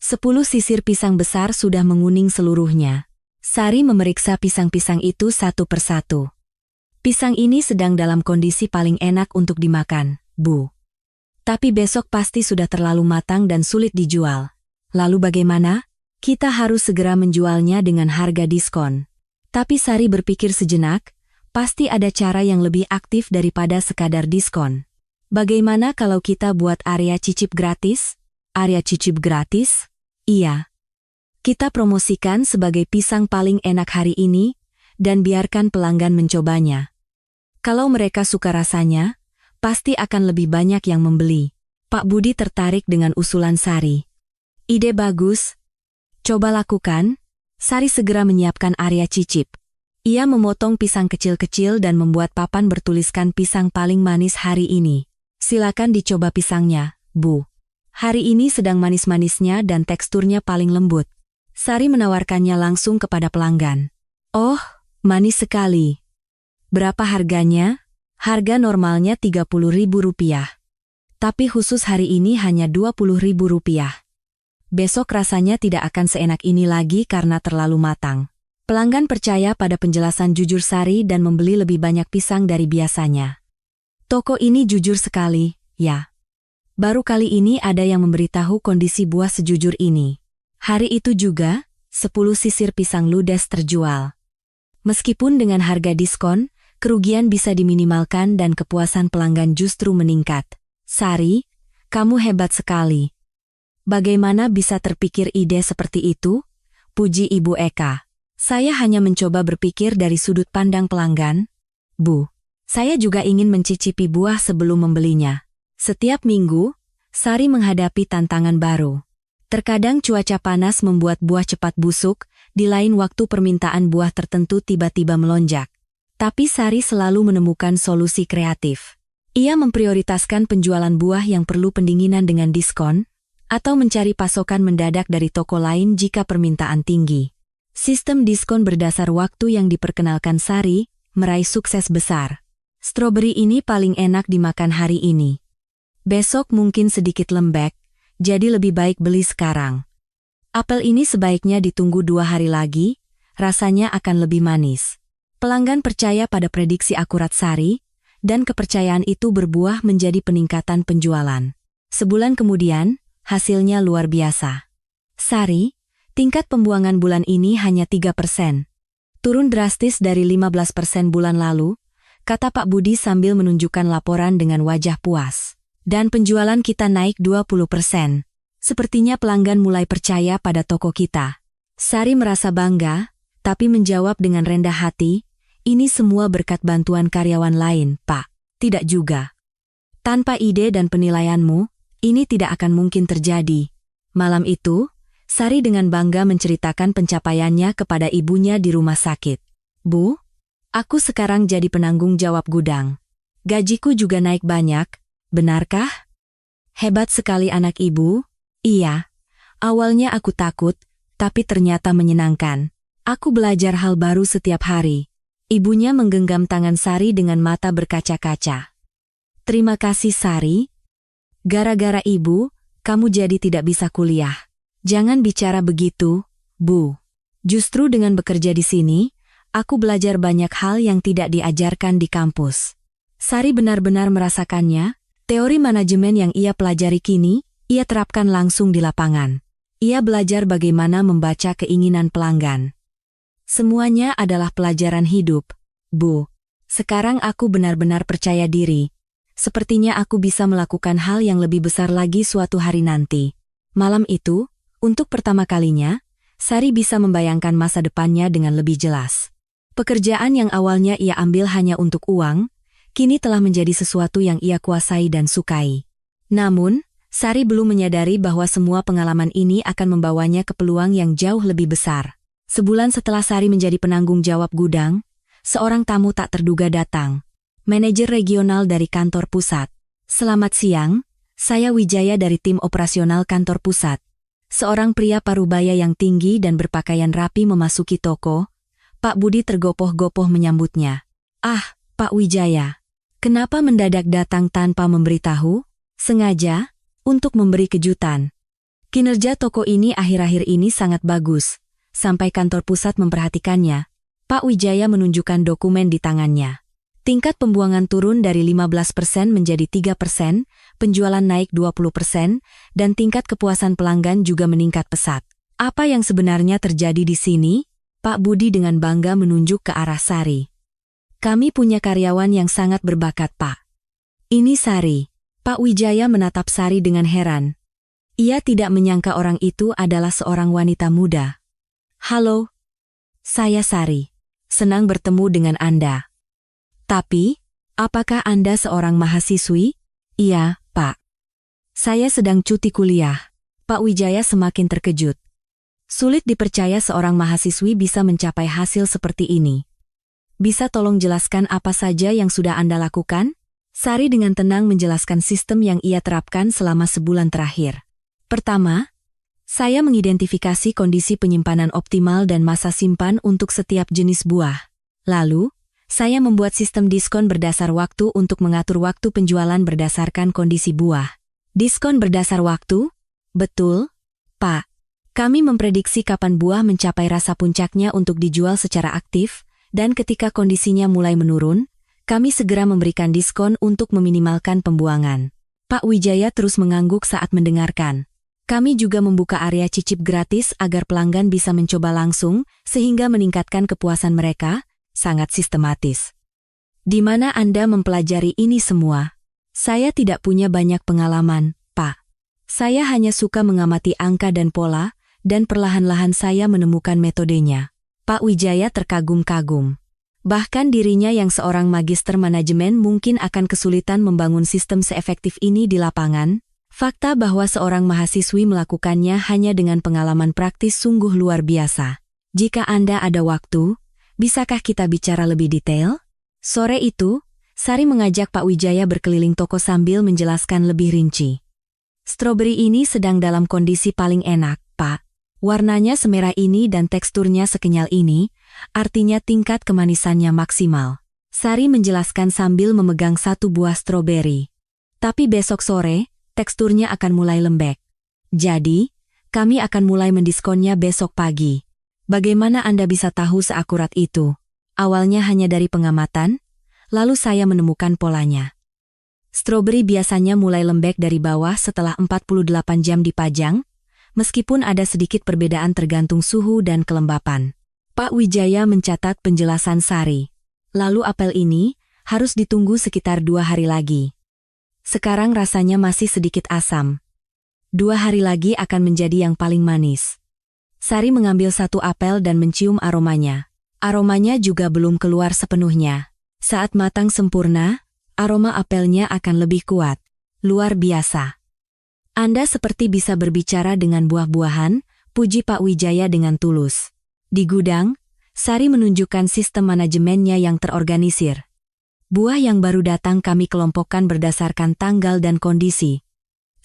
10 sisir pisang besar sudah menguning seluruhnya. Sari memeriksa pisang-pisang itu satu persatu. Pisang ini sedang dalam kondisi paling enak untuk dimakan, Bu. Tapi besok pasti sudah terlalu matang dan sulit dijual. Lalu bagaimana? Kita harus segera menjualnya dengan harga diskon. Tapi Sari berpikir sejenak, pasti ada cara yang lebih aktif daripada sekadar diskon. Bagaimana kalau kita buat area cicip gratis? Area cicip gratis? Iya. Kita promosikan sebagai pisang paling enak hari ini, dan biarkan pelanggan mencobanya. Kalau mereka suka rasanya, pasti akan lebih banyak yang membeli. Pak Budi tertarik dengan usulan Sari. Ide bagus. Coba lakukan. Sari segera menyiapkan area cicip. Ia memotong pisang kecil-kecil dan membuat papan bertuliskan pisang paling manis hari ini. Silakan dicoba pisangnya, Bu. Hari ini sedang manis-manisnya dan teksturnya paling lembut. Sari menawarkannya langsung kepada pelanggan. Oh, manis sekali. Berapa harganya? Harga normalnya Rp30.000. Tapi khusus hari ini hanya Rp20.000. Besok rasanya tidak akan seenak ini lagi karena terlalu matang. Pelanggan percaya pada penjelasan jujur Sari dan membeli lebih banyak pisang dari biasanya. Toko ini jujur sekali, ya. Baru kali ini ada yang memberitahu kondisi buah sejujur ini. Hari itu juga, 10 sisir pisang ludes terjual. Meskipun dengan harga diskon, kerugian bisa diminimalkan dan kepuasan pelanggan justru meningkat. Sari, kamu hebat sekali. Bagaimana bisa terpikir ide seperti itu? Puji Ibu Eka. Saya hanya mencoba berpikir dari sudut pandang pelanggan. Bu, saya juga ingin mencicipi buah sebelum membelinya. Setiap minggu, Sari menghadapi tantangan baru. Terkadang cuaca panas membuat buah cepat busuk, di lain waktu permintaan buah tertentu tiba-tiba melonjak. Tapi Sari selalu menemukan solusi kreatif. Ia memprioritaskan penjualan buah yang perlu pendinginan dengan diskon, atau mencari pasokan mendadak dari toko lain jika permintaan tinggi. Sistem diskon berdasar waktu yang diperkenalkan Sari, meraih sukses besar. Stroberi ini paling enak dimakan hari ini. Besok mungkin sedikit lembek, jadi lebih baik beli sekarang. Apel ini sebaiknya ditunggu 2 hari lagi, rasanya akan lebih manis. Pelanggan percaya pada prediksi akurat Sari, dan kepercayaan itu berbuah menjadi peningkatan penjualan. Sebulan kemudian, hasilnya luar biasa. Sari, tingkat pembuangan bulan ini hanya 3%. Turun drastis dari 15% bulan lalu, kata Pak Budi sambil menunjukkan laporan dengan wajah puas. Dan penjualan kita naik 20%. Sepertinya pelanggan mulai percaya pada toko kita. Sari merasa bangga, tapi menjawab dengan rendah hati, ini semua berkat bantuan karyawan lain, Pak. Tidak juga. Tanpa ide dan penilaianmu, ini tidak akan mungkin terjadi. Malam itu, Sari dengan bangga menceritakan pencapaiannya kepada ibunya di rumah sakit. Bu, aku sekarang jadi penanggung jawab gudang. Gajiku juga naik banyak, benarkah? Hebat sekali anak ibu. Iya, awalnya aku takut, tapi ternyata menyenangkan. Aku belajar hal baru setiap hari. Ibunya menggenggam tangan Sari dengan mata berkaca-kaca. Terima kasih Sari. Gara-gara ibu, kamu jadi tidak bisa kuliah. Jangan bicara begitu, Bu. Justru dengan bekerja di sini, aku belajar banyak hal yang tidak diajarkan di kampus. Sari benar-benar merasakannya, teori manajemen yang ia pelajari kini, ia terapkan langsung di lapangan. Ia belajar bagaimana membaca keinginan pelanggan. Semuanya adalah pelajaran hidup, Bu. Sekarang aku benar-benar percaya diri. Sepertinya aku bisa melakukan hal yang lebih besar lagi suatu hari nanti. Malam itu, untuk pertama kalinya, Sari bisa membayangkan masa depannya dengan lebih jelas. Pekerjaan yang awalnya ia ambil hanya untuk uang, kini telah menjadi sesuatu yang ia kuasai dan sukai. Namun, Sari belum menyadari bahwa semua pengalaman ini akan membawanya ke peluang yang jauh lebih besar. Sebulan setelah Sari menjadi penanggung jawab gudang, seorang tamu tak terduga datang. Manajer regional dari kantor pusat. Selamat siang, saya Wijaya dari tim operasional kantor pusat. Seorang pria parubaya yang tinggi dan berpakaian rapi memasuki toko. Pak Budi tergopoh-gopoh menyambutnya. Ah, Pak Wijaya. Kenapa mendadak datang tanpa memberitahu? Sengaja? Untuk memberi kejutan. Kinerja toko ini akhir-akhir ini sangat bagus. Sampai kantor pusat memperhatikannya. Pak Wijaya menunjukkan dokumen di tangannya. Tingkat pembuangan turun dari 15% menjadi 3%, penjualan naik 20%, dan tingkat kepuasan pelanggan juga meningkat pesat. Apa yang sebenarnya terjadi di sini? Pak Budi dengan bangga menunjuk ke arah Sari. Kami punya karyawan yang sangat berbakat, Pak. Ini Sari. Pak Wijaya menatap Sari dengan heran. Ia tidak menyangka orang itu adalah seorang wanita muda. Halo, saya Sari. Senang bertemu dengan Anda. Tapi, apakah Anda seorang mahasiswi? Iya, Pak. Saya sedang cuti kuliah. Pak Wijaya semakin terkejut. Sulit dipercaya seorang mahasiswi bisa mencapai hasil seperti ini. Bisa tolong jelaskan apa saja yang sudah Anda lakukan? Sari dengan tenang menjelaskan sistem yang ia terapkan selama sebulan terakhir. Pertama, saya mengidentifikasi kondisi penyimpanan optimal dan masa simpan untuk setiap jenis buah. Lalu, saya membuat sistem diskon berdasar waktu untuk mengatur waktu penjualan berdasarkan kondisi buah. Diskon berdasar waktu? Betul, Pak. Kami memprediksi kapan buah mencapai rasa puncaknya untuk dijual secara aktif, dan ketika kondisinya mulai menurun, kami segera memberikan diskon untuk meminimalkan pembuangan. Pak Wijaya terus mengangguk saat mendengarkan. Kami juga membuka area cicip gratis agar pelanggan bisa mencoba langsung, sehingga meningkatkan kepuasan mereka, sangat sistematis. Di mana Anda mempelajari ini semua? Saya tidak punya banyak pengalaman, Pak. Saya hanya suka mengamati angka dan pola, dan perlahan-lahan saya menemukan metodenya. Pak Wijaya terkagum-kagum. Bahkan dirinya yang seorang magister manajemen mungkin akan kesulitan membangun sistem seefektif ini di lapangan. Fakta bahwa seorang mahasiswi melakukannya hanya dengan pengalaman praktis sungguh luar biasa. Jika Anda ada waktu, bisakah kita bicara lebih detail? Sore itu, Sari mengajak Pak Wijaya berkeliling toko sambil menjelaskan lebih rinci. Stroberi ini sedang dalam kondisi paling enak, Pak. Warnanya semerah ini dan teksturnya sekenyal ini, artinya tingkat kemanisannya maksimal. Sari menjelaskan sambil memegang satu buah stroberi. Tapi besok sore, teksturnya akan mulai lembek. Jadi, kami akan mulai mendiskonnya besok pagi. Bagaimana Anda bisa tahu seakurat itu? Awalnya hanya dari pengamatan, lalu saya menemukan polanya. Stroberi biasanya mulai lembek dari bawah setelah 48 jam dipajang, meskipun ada sedikit perbedaan tergantung suhu dan kelembapan. Pak Wijaya mencatat penjelasan Sari. Lalu apel ini harus ditunggu sekitar 2 hari lagi. Sekarang rasanya masih sedikit asam. 2 hari lagi akan menjadi yang paling manis. Sari mengambil 1 apel dan mencium aromanya. Aromanya juga belum keluar sepenuhnya. Saat matang sempurna, aroma apelnya akan lebih kuat. Luar biasa. Anda seperti bisa berbicara dengan buah-buahan, puji Pak Wijaya dengan tulus. Di gudang, Sari menunjukkan sistem manajemennya yang terorganisir. Buah yang baru datang kami kelompokkan berdasarkan tanggal dan kondisi.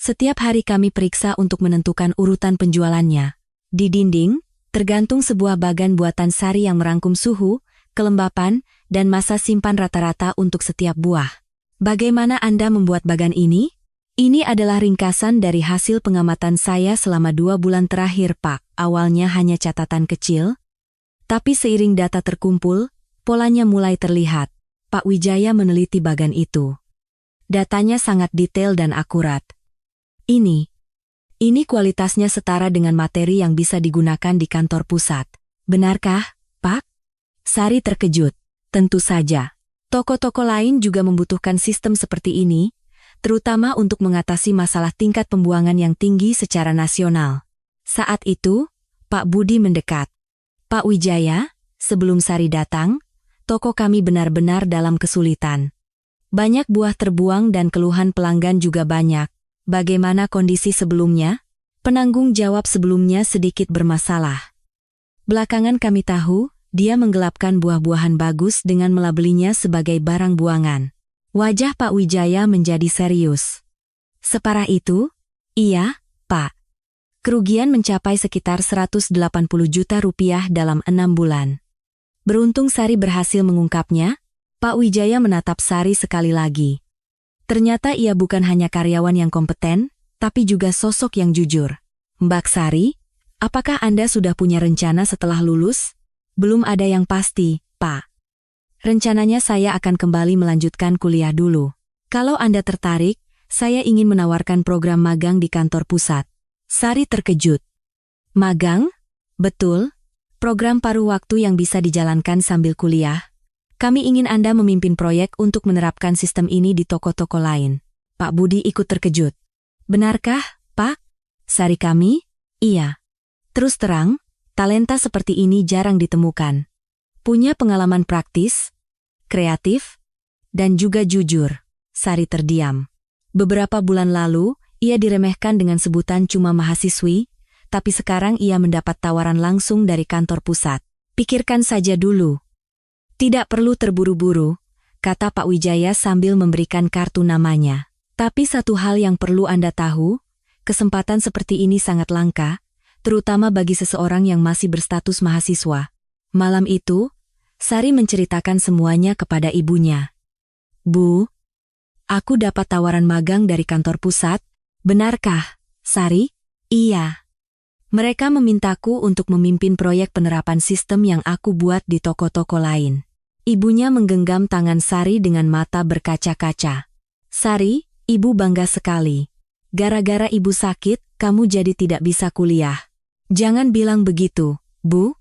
Setiap hari kami periksa untuk menentukan urutan penjualannya. Di dinding, tergantung sebuah bagan buatan Sari yang merangkum suhu, kelembapan, dan masa simpan rata-rata untuk setiap buah. Bagaimana Anda membuat bagan ini? Ini adalah ringkasan dari hasil pengamatan saya selama 2 bulan terakhir, Pak. Awalnya hanya catatan kecil, tapi seiring data terkumpul, polanya mulai terlihat. Pak Wijaya meneliti bagan itu. Datanya sangat detail dan akurat. Ini kualitasnya setara dengan materi yang bisa digunakan di kantor pusat. Benarkah, Pak? Sari terkejut. Tentu saja. Toko-toko lain juga membutuhkan sistem seperti ini, terutama untuk mengatasi masalah tingkat pembuangan yang tinggi secara nasional. Saat itu, Pak Budi mendekat. Pak Wijaya, sebelum Sari datang, toko kami benar-benar dalam kesulitan. Banyak buah terbuang dan keluhan pelanggan juga banyak. Bagaimana kondisi sebelumnya? Penanggung jawab sebelumnya sedikit bermasalah. Belakangan kami tahu, dia menggelapkan buah-buahan bagus dengan melabelinya sebagai barang buangan. Wajah Pak Wijaya menjadi serius. Separah itu? Iya, Pak. Kerugian mencapai sekitar 180 juta rupiah dalam 6 bulan. Beruntung Sari berhasil mengungkapnya, Pak Wijaya menatap Sari sekali lagi. Ternyata ia bukan hanya karyawan yang kompeten, tapi juga sosok yang jujur. Mbak Sari, apakah Anda sudah punya rencana setelah lulus? Belum ada yang pasti, Pak. Rencananya saya akan kembali melanjutkan kuliah dulu. Kalau Anda tertarik, saya ingin menawarkan program magang di kantor pusat. Sari terkejut. Magang? Betul. Program paruh waktu yang bisa dijalankan sambil kuliah. Kami ingin Anda memimpin proyek untuk menerapkan sistem ini di toko-toko lain. Pak Budi ikut terkejut. Benarkah, Pak? Sari kami? Iya. Terus terang, talenta seperti ini jarang ditemukan. Punya pengalaman praktis, kreatif, dan juga jujur. Sari terdiam. Beberapa bulan lalu, ia diremehkan dengan sebutan cuma mahasiswi, tapi sekarang ia mendapat tawaran langsung dari kantor pusat. Pikirkan saja dulu. Tidak perlu terburu-buru, kata Pak Wijaya sambil memberikan kartu namanya. Tapi satu hal yang perlu Anda tahu, kesempatan seperti ini sangat langka, terutama bagi seseorang yang masih berstatus mahasiswa. Malam itu, Sari menceritakan semuanya kepada ibunya. Bu, aku dapat tawaran magang dari kantor pusat, benarkah, Sari? Iya. Mereka memintaku untuk memimpin proyek penerapan sistem yang aku buat di toko-toko lain. Ibunya menggenggam tangan Sari dengan mata berkaca-kaca. Sari, ibu bangga sekali. Gara-gara ibu sakit, kamu jadi tidak bisa kuliah. Jangan bilang begitu, Bu.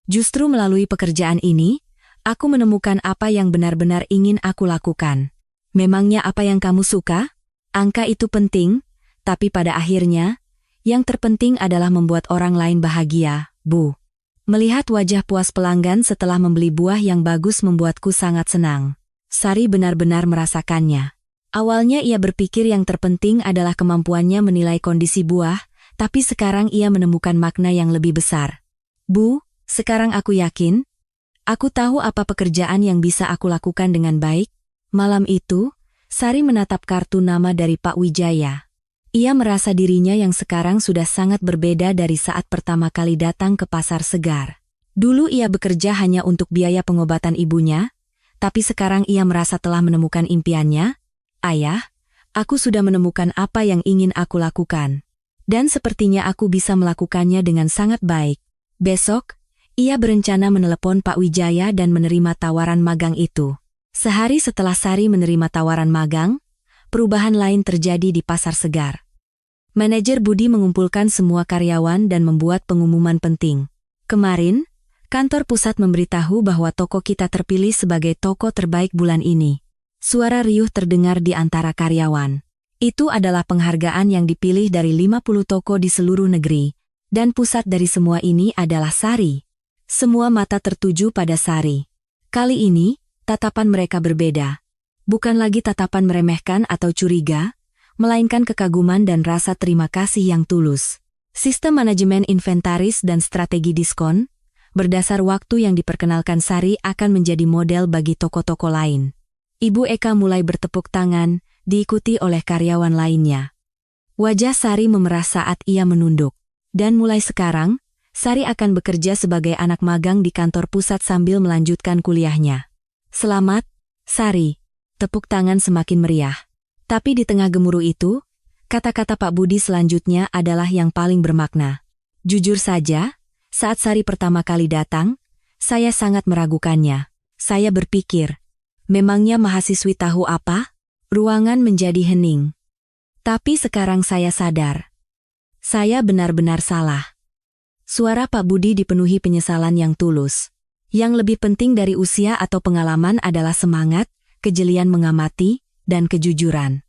Justru melalui pekerjaan ini, aku menemukan apa yang benar-benar ingin aku lakukan. Memangnya apa yang kamu suka? Angka itu penting, tapi pada akhirnya, yang terpenting adalah membuat orang lain bahagia, Bu. Melihat wajah puas pelanggan setelah membeli buah yang bagus membuatku sangat senang. Sari benar-benar merasakannya. Awalnya ia berpikir yang terpenting adalah kemampuannya menilai kondisi buah, tapi sekarang ia menemukan makna yang lebih besar. Bu, sekarang aku yakin. Aku tahu apa pekerjaan yang bisa aku lakukan dengan baik. Malam itu, Sari menatap kartu nama dari Pak Wijaya. Ia merasa dirinya yang sekarang sudah sangat berbeda dari saat pertama kali datang ke pasar segar. Dulu ia bekerja hanya untuk biaya pengobatan ibunya, tapi sekarang ia merasa telah menemukan impiannya. Ayah, aku sudah menemukan apa yang ingin aku lakukan. Dan sepertinya aku bisa melakukannya dengan sangat baik. Besok, ia berencana menelepon Pak Wijaya dan menerima tawaran magang itu. Sehari setelah Sari menerima tawaran magang, perubahan lain terjadi di pasar segar. Manajer Budi mengumpulkan semua karyawan dan membuat pengumuman penting. Kemarin, kantor pusat memberitahu bahwa toko kita terpilih sebagai toko terbaik bulan ini. Suara riuh terdengar di antara karyawan. Itu adalah penghargaan yang dipilih dari 50 toko di seluruh negeri. Dan pusat dari semua ini adalah Sari. Semua mata tertuju pada Sari. Kali ini, tatapan mereka berbeda. Bukan lagi tatapan meremehkan atau curiga, melainkan kekaguman dan rasa terima kasih yang tulus. Sistem manajemen inventaris dan strategi diskon, berdasar waktu yang diperkenalkan Sari akan menjadi model bagi toko-toko lain. Ibu Eka mulai bertepuk tangan, diikuti oleh karyawan lainnya. Wajah Sari memerah saat ia menunduk. Dan mulai sekarang, Sari akan bekerja sebagai anak magang di kantor pusat sambil melanjutkan kuliahnya. Selamat, Sari. Tepuk tangan semakin meriah. Tapi di tengah gemuruh itu, kata-kata Pak Budi selanjutnya adalah yang paling bermakna. Jujur saja, saat Sari pertama kali datang, saya sangat meragukannya. Saya berpikir, memangnya mahasiswi tahu apa? Ruangan menjadi hening. Tapi sekarang saya sadar. Saya benar-benar salah. Suara Pak Budi dipenuhi penyesalan yang tulus. Yang lebih penting dari usia atau pengalaman adalah semangat, kejelian mengamati, dan kejujuran.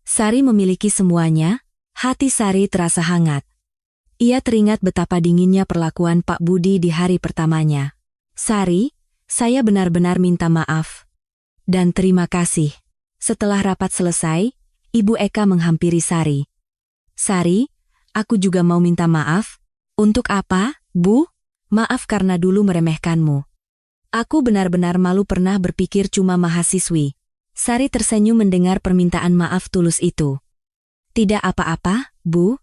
Sari memiliki semuanya, hati Sari terasa hangat. Ia teringat betapa dinginnya perlakuan Pak Budi di hari pertamanya. Sari, saya benar-benar minta maaf. Dan terima kasih. Setelah rapat selesai, Ibu Eka menghampiri Sari. Sari, aku juga mau minta maaf. Untuk apa, Bu? Maaf karena dulu meremehkanmu. Aku benar-benar malu pernah berpikir cuma mahasiswi. Sari tersenyum mendengar permintaan maaf tulus itu. Tidak apa-apa, Bu.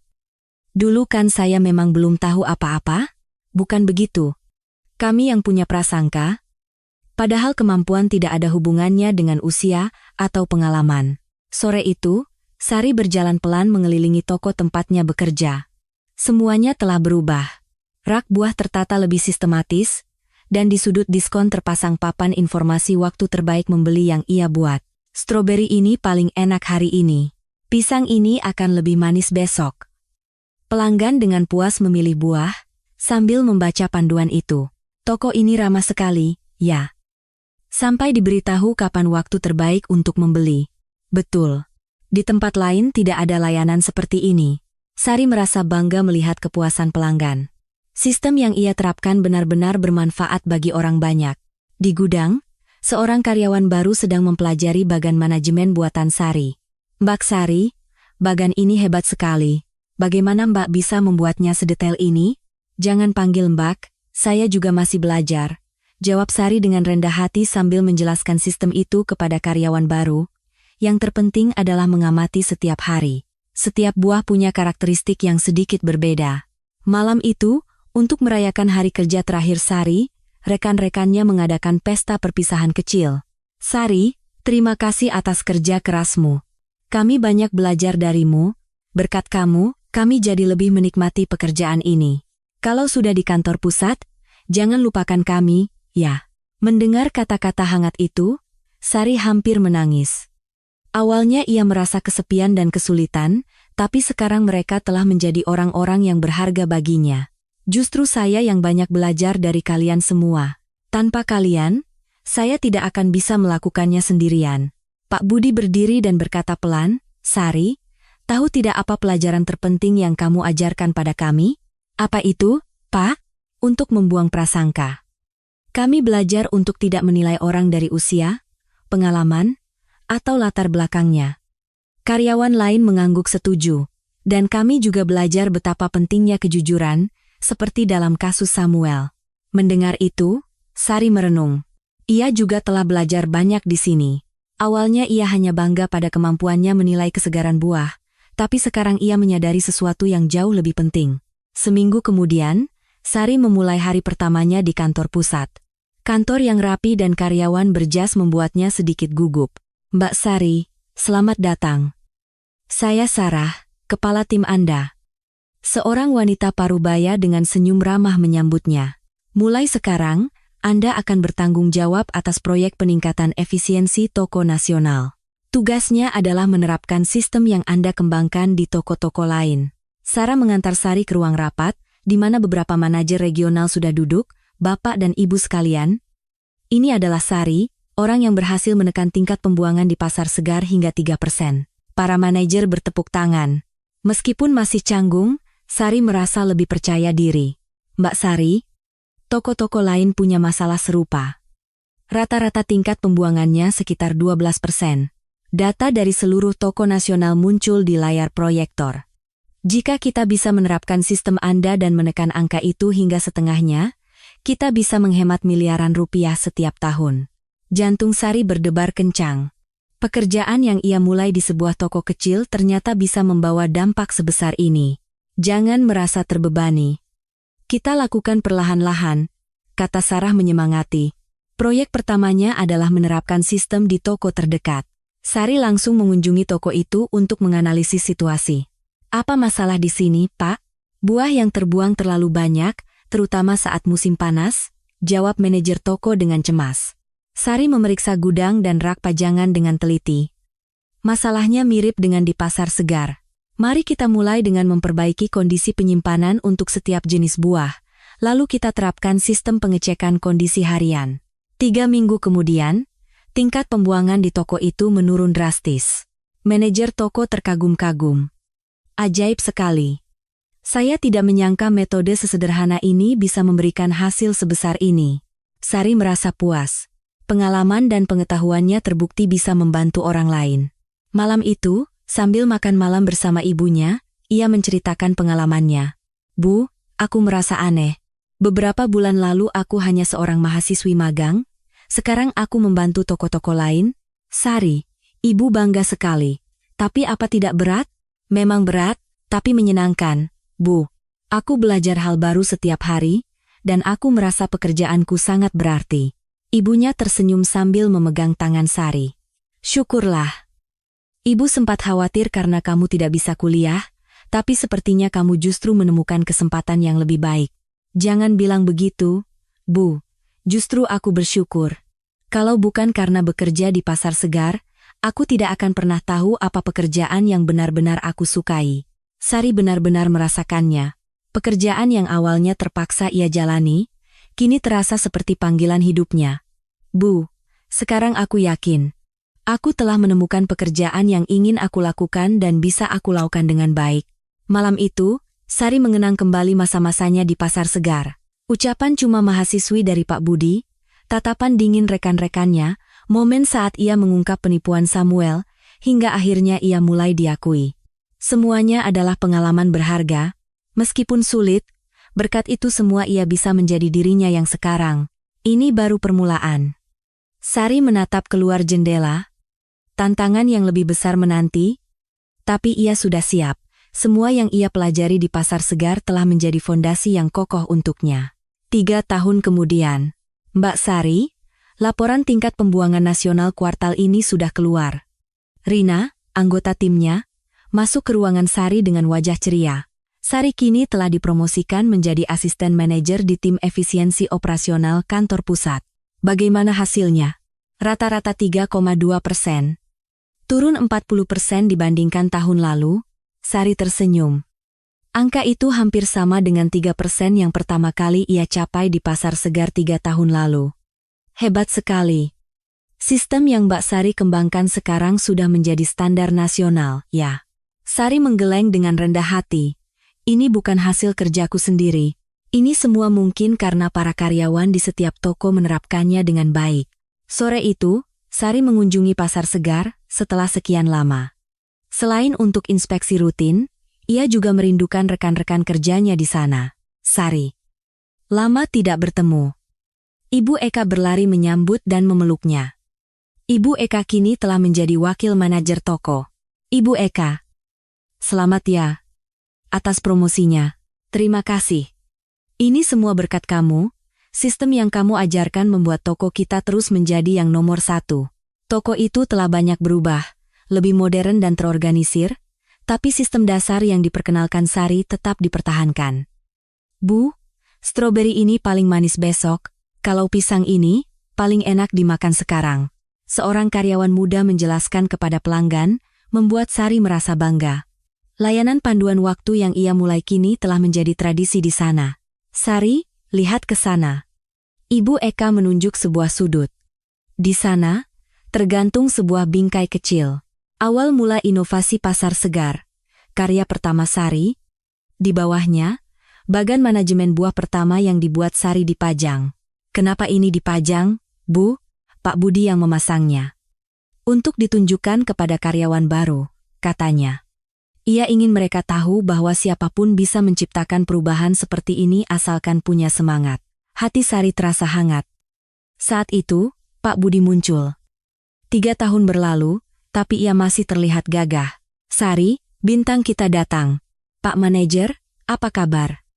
Dulu kan saya memang belum tahu apa-apa? Bukan begitu. Kami yang punya prasangka. Padahal kemampuan tidak ada hubungannya dengan usia atau pengalaman. Sore itu, Sari berjalan pelan mengelilingi toko tempatnya bekerja. Semuanya telah berubah. Rak buah tertata lebih sistematis, dan di sudut diskon terpasang papan informasi waktu terbaik membeli yang ia buat. Stroberi ini paling enak hari ini. Pisang ini akan lebih manis besok. Pelanggan dengan puas memilih buah, sambil membaca panduan itu. Toko ini ramah sekali, ya. Sampai diberitahu kapan waktu terbaik untuk membeli. Betul. Di tempat lain tidak ada layanan seperti ini. Sari merasa bangga melihat kepuasan pelanggan. Sistem yang ia terapkan benar-benar bermanfaat bagi orang banyak. Di gudang, seorang karyawan baru sedang mempelajari bagan manajemen buatan Sari. Mbak Sari, bagan ini hebat sekali. Bagaimana Mbak bisa membuatnya sedetail ini? Jangan panggil Mbak, saya juga masih belajar. Jawab Sari dengan rendah hati sambil menjelaskan sistem itu kepada karyawan baru. Yang terpenting adalah mengamati setiap hari. Setiap buah punya karakteristik yang sedikit berbeda. Malam itu, untuk merayakan hari kerja terakhir Sari, rekan-rekannya mengadakan pesta perpisahan kecil. Sari, terima kasih atas kerja kerasmu. Kami banyak belajar darimu. Berkat kamu, kami jadi lebih menikmati pekerjaan ini. Kalau sudah di kantor pusat, jangan lupakan kami, ya. Mendengar kata-kata hangat itu, Sari hampir menangis. Awalnya ia merasa kesepian dan kesulitan, tapi sekarang mereka telah menjadi orang-orang yang berharga baginya. Justru saya yang banyak belajar dari kalian semua. Tanpa kalian, saya tidak akan bisa melakukannya sendirian. Pak Budi berdiri dan berkata pelan, Sari, tahu tidak apa pelajaran terpenting yang kamu ajarkan pada kami? Apa itu, Pak? Untuk membuang prasangka. Kami belajar untuk tidak menilai orang dari usia, pengalaman, atau latar belakangnya. Karyawan lain mengangguk setuju, dan kami juga belajar betapa pentingnya kejujuran, seperti dalam kasus Samuel. Mendengar itu, Sari merenung. Ia juga telah belajar banyak di sini. Awalnya ia hanya bangga pada kemampuannya menilai kesegaran buah, tapi sekarang ia menyadari sesuatu yang jauh lebih penting. Seminggu kemudian, Sari memulai hari pertamanya di kantor pusat. Kantor yang rapi dan karyawan berjas membuatnya sedikit gugup. Mbak Sari, selamat datang. Saya Sarah, kepala tim Anda. Seorang wanita parubaya dengan senyum ramah menyambutnya. Mulai sekarang, Anda akan bertanggung jawab atas proyek peningkatan efisiensi toko nasional. Tugasnya adalah menerapkan sistem yang Anda kembangkan di toko-toko lain. Sarah mengantar Sari ke ruang rapat, di mana beberapa manajer regional sudah duduk. Bapak dan Ibu sekalian, ini adalah Sari, orang yang berhasil menekan tingkat pembuangan di pasar segar hingga 3%. Para manajer bertepuk tangan. Meskipun masih canggung, Sari merasa lebih percaya diri. Mbak Sari, toko-toko lain punya masalah serupa. Rata-rata tingkat pembuangannya sekitar 12%. Data dari seluruh toko nasional muncul di layar proyektor. Jika kita bisa menerapkan sistem Anda dan menekan angka itu hingga setengahnya, kita bisa menghemat miliaran rupiah setiap tahun. Jantung Sari berdebar kencang. Pekerjaan yang ia mulai di sebuah toko kecil ternyata bisa membawa dampak sebesar ini. Jangan merasa terbebani. Kita lakukan perlahan-lahan, kata Sarah menyemangati. Proyek pertamanya adalah menerapkan sistem di toko terdekat. Sari langsung mengunjungi toko itu untuk menganalisis situasi. Apa masalah di sini, Pak? Buah yang terbuang terlalu banyak, terutama saat musim panas, jawab manajer toko dengan cemas. Sari memeriksa gudang dan rak pajangan dengan teliti. Masalahnya mirip dengan di pasar segar. Mari kita mulai dengan memperbaiki kondisi penyimpanan untuk setiap jenis buah, lalu kita terapkan sistem pengecekan kondisi harian. 3 minggu kemudian, tingkat pembuangan di toko itu menurun drastis. Manajer toko terkagum-kagum. Ajaib sekali. Saya tidak menyangka metode sesederhana ini bisa memberikan hasil sebesar ini. Sari merasa puas. Pengalaman dan pengetahuannya terbukti bisa membantu orang lain. Malam itu, sambil makan malam bersama ibunya, ia menceritakan pengalamannya. Bu, aku merasa aneh. Beberapa bulan lalu aku hanya seorang mahasiswi magang. Sekarang aku membantu toko-toko lain. Sari, ibu bangga sekali. Tapi apa tidak berat? Memang berat, tapi menyenangkan. Bu, aku belajar hal baru setiap hari, dan aku merasa pekerjaanku sangat berarti. Ibunya tersenyum sambil memegang tangan Sari. Syukurlah. Ibu sempat khawatir karena kamu tidak bisa kuliah, tapi sepertinya kamu justru menemukan kesempatan yang lebih baik. Jangan bilang begitu, Bu. Justru aku bersyukur. Kalau bukan karena bekerja di pasar segar, aku tidak akan pernah tahu apa pekerjaan yang benar-benar aku sukai. Sari benar-benar merasakannya. Pekerjaan yang awalnya terpaksa ia jalani, kini terasa seperti panggilan hidupnya. Bu, sekarang aku yakin. Aku telah menemukan pekerjaan yang ingin aku lakukan dan bisa aku lakukan dengan baik. Malam itu, Sari mengenang kembali masa-masanya di pasar segar. Ucapan cuma mahasiswi dari Pak Budi, tatapan dingin rekan-rekannya, momen saat ia mengungkap penipuan Samuel, hingga akhirnya ia mulai diakui. Semuanya adalah pengalaman berharga, meskipun sulit, berkat itu semua ia bisa menjadi dirinya yang sekarang. Ini baru permulaan. Sari menatap keluar jendela. Tantangan yang lebih besar menanti, tapi ia sudah siap. Semua yang ia pelajari di pasar segar telah menjadi fondasi yang kokoh untuknya. 3 tahun kemudian, Mbak Sari, laporan tingkat pembuangan nasional kuartal ini sudah keluar. Rina, anggota timnya, masuk ke ruangan Sari dengan wajah ceria. Sari kini telah dipromosikan menjadi asisten manajer di tim efisiensi operasional kantor pusat. Bagaimana hasilnya? Rata-rata 3,2%. Turun 40% dibandingkan tahun lalu. Sari tersenyum. Angka itu hampir sama dengan 3% yang pertama kali ia capai di pasar segar 3 tahun lalu. Hebat sekali. Sistem yang Mbak Sari kembangkan sekarang sudah menjadi standar nasional, ya. Sari menggeleng dengan rendah hati. Ini bukan hasil kerjaku sendiri. Ini semua mungkin karena para karyawan di setiap toko menerapkannya dengan baik. Sore itu, Sari mengunjungi pasar segar setelah sekian lama. Selain untuk inspeksi rutin, ia juga merindukan rekan-rekan kerjanya di sana. Sari. Lama tidak bertemu. Ibu Eka berlari menyambut dan memeluknya. Ibu Eka kini telah menjadi wakil manajer toko. Ibu Eka. Selamat ya. Atas promosinya. Terima kasih. Ini semua berkat kamu. Sistem yang kamu ajarkan membuat toko kita terus menjadi yang nomor 1. Toko itu telah banyak berubah, lebih modern dan terorganisir, tapi sistem dasar yang diperkenalkan Sari tetap dipertahankan. Bu, stroberi ini paling manis besok, kalau pisang ini, paling enak dimakan sekarang. Seorang karyawan muda menjelaskan kepada pelanggan, membuat Sari merasa bangga. Layanan panduan waktu yang ia mulai kini telah menjadi tradisi di sana. Sari, lihat ke sana. Ibu Eka menunjuk sebuah sudut. Di sana, tergantung sebuah bingkai kecil. Awal mula inovasi pasar segar. Karya pertama Sari. Di bawahnya, bagan manajemen buah pertama yang dibuat Sari dipajang. Kenapa ini dipajang, Bu? Pak Budi yang memasangnya. Untuk ditunjukkan kepada karyawan baru, katanya. Ia ingin mereka tahu bahwa siapapun bisa menciptakan perubahan seperti ini asalkan punya semangat. Hati Sari terasa hangat. Saat itu, Pak Budi muncul. 3 tahun berlalu, tapi ia masih terlihat gagah. Sari, bintang kita datang. Pak Manajer, apa kabar?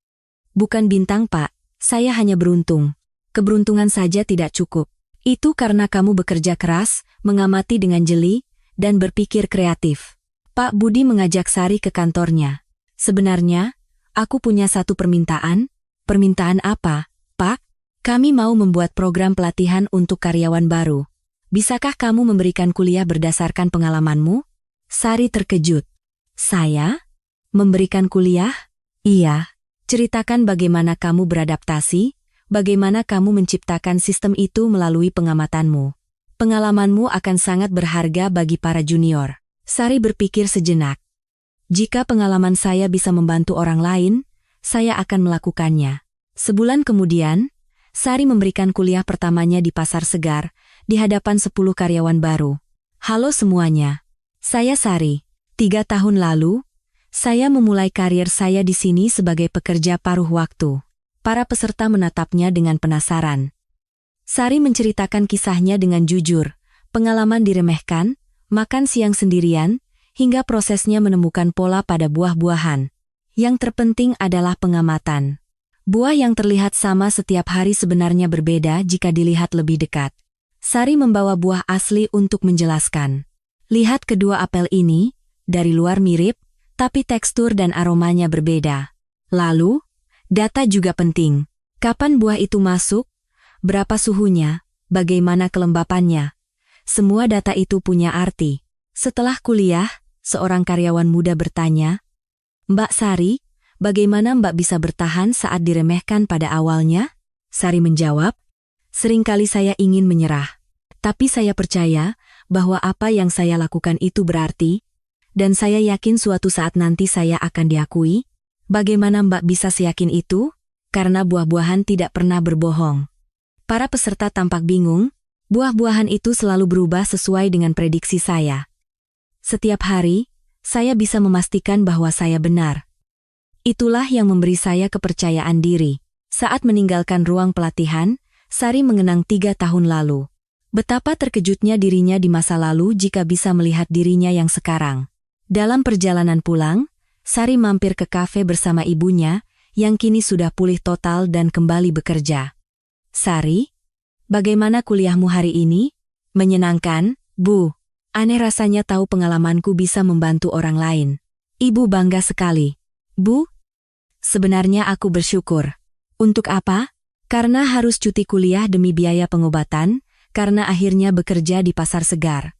Bukan bintang, Pak. Saya hanya beruntung. Keberuntungan saja tidak cukup. Itu karena kamu bekerja keras, mengamati dengan jeli, dan berpikir kreatif. Pak Budi mengajak Sari ke kantornya. Sebenarnya, aku punya satu permintaan. Permintaan apa, Pak? Kami mau membuat program pelatihan untuk karyawan baru. Bisakah kamu memberikan kuliah berdasarkan pengalamanmu? Sari terkejut. Saya? Memberikan kuliah? Iya. Ceritakan bagaimana kamu beradaptasi, bagaimana kamu menciptakan sistem itu melalui pengamatanmu. Pengalamanmu akan sangat berharga bagi para junior. Sari berpikir sejenak. Jika pengalaman saya bisa membantu orang lain, saya akan melakukannya. Sebulan kemudian, Sari memberikan kuliah pertamanya di Pasar Segar, di hadapan 10 karyawan baru. Halo semuanya. Saya Sari. 3 tahun lalu, saya memulai karir saya di sini sebagai pekerja paruh waktu. Para peserta menatapnya dengan penasaran. Sari menceritakan kisahnya dengan jujur, pengalaman diremehkan, makan siang sendirian, hingga prosesnya menemukan pola pada buah-buahan. Yang terpenting adalah pengamatan. Buah yang terlihat sama setiap hari sebenarnya berbeda jika dilihat lebih dekat. Sari membawa buah asli untuk menjelaskan. Lihat kedua apel ini, dari luar mirip, tapi tekstur dan aromanya berbeda. Lalu, data juga penting. Kapan buah itu masuk? Berapa suhunya? Bagaimana kelembapannya? Semua data itu punya arti. Setelah kuliah, seorang karyawan muda bertanya, Mbak Sari, bagaimana Mbak bisa bertahan saat diremehkan pada awalnya? Sari menjawab, seringkali saya ingin menyerah. Tapi saya percaya bahwa apa yang saya lakukan itu berarti, dan saya yakin suatu saat nanti saya akan diakui. Bagaimana Mbak bisa seyakin itu? Karena buah-buahan tidak pernah berbohong. Para peserta tampak bingung, buah-buahan itu selalu berubah sesuai dengan prediksi saya. Setiap hari, saya bisa memastikan bahwa saya benar. Itulah yang memberi saya kepercayaan diri. Saat meninggalkan ruang pelatihan, Sari mengenang 3 tahun lalu. Betapa terkejutnya dirinya di masa lalu jika bisa melihat dirinya yang sekarang. Dalam perjalanan pulang, Sari mampir ke kafe bersama ibunya, yang kini sudah pulih total dan kembali bekerja. Sari, bagaimana kuliahmu hari ini? Menyenangkan, Bu. Aneh rasanya tahu pengalamanku bisa membantu orang lain. Ibu bangga sekali. Bu, sebenarnya aku bersyukur. Untuk apa? Karena harus cuti kuliah demi biaya pengobatan, karena akhirnya bekerja di Pasar Segar.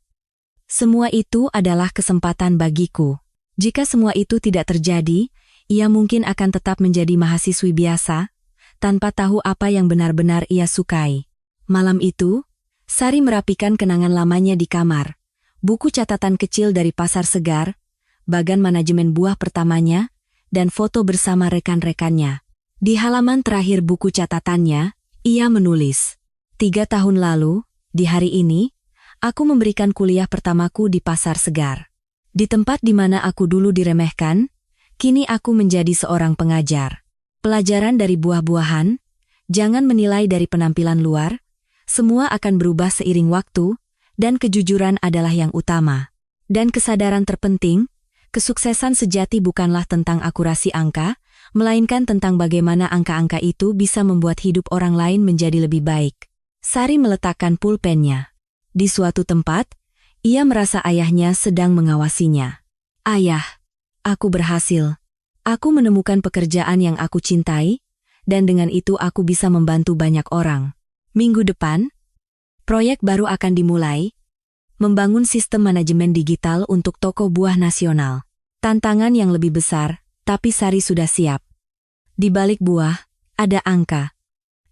Semua itu adalah kesempatan bagiku. Jika semua itu tidak terjadi, ia mungkin akan tetap menjadi mahasiswi biasa, tanpa tahu apa yang benar-benar ia sukai. Malam itu, Sari merapikan kenangan lamanya di kamar. Buku catatan kecil dari Pasar Segar, bagan manajemen buah pertamanya, dan foto bersama rekan-rekannya. Di halaman terakhir buku catatannya, ia menulis, 3 tahun lalu, di hari ini, aku memberikan kuliah pertamaku di Pasar Segar. Di tempat di mana aku dulu diremehkan, kini aku menjadi seorang pengajar. Pelajaran dari buah-buahan, jangan menilai dari penampilan luar, semua akan berubah seiring waktu, dan kejujuran adalah yang utama. Dan kesadaran terpenting, kesuksesan sejati bukanlah tentang akurasi angka, melainkan tentang bagaimana angka-angka itu bisa membuat hidup orang lain menjadi lebih baik. Sari meletakkan pulpennya. Di suatu tempat, ia merasa ayahnya sedang mengawasinya. Ayah, aku berhasil. Aku menemukan pekerjaan yang aku cintai, dan dengan itu aku bisa membantu banyak orang. Minggu depan, proyek baru akan dimulai, membangun sistem manajemen digital untuk toko buah nasional. Tantangan yang lebih besar, tapi Sari sudah siap. Di balik buah, ada angka.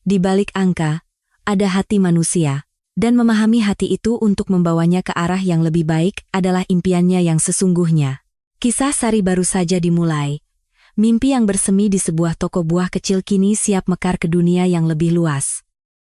Di balik angka, ada hati manusia. Dan memahami hati itu untuk membawanya ke arah yang lebih baik adalah impiannya yang sesungguhnya. Kisah Sari baru saja dimulai. Mimpi yang bersemi di sebuah toko buah kecil kini siap mekar ke dunia yang lebih luas.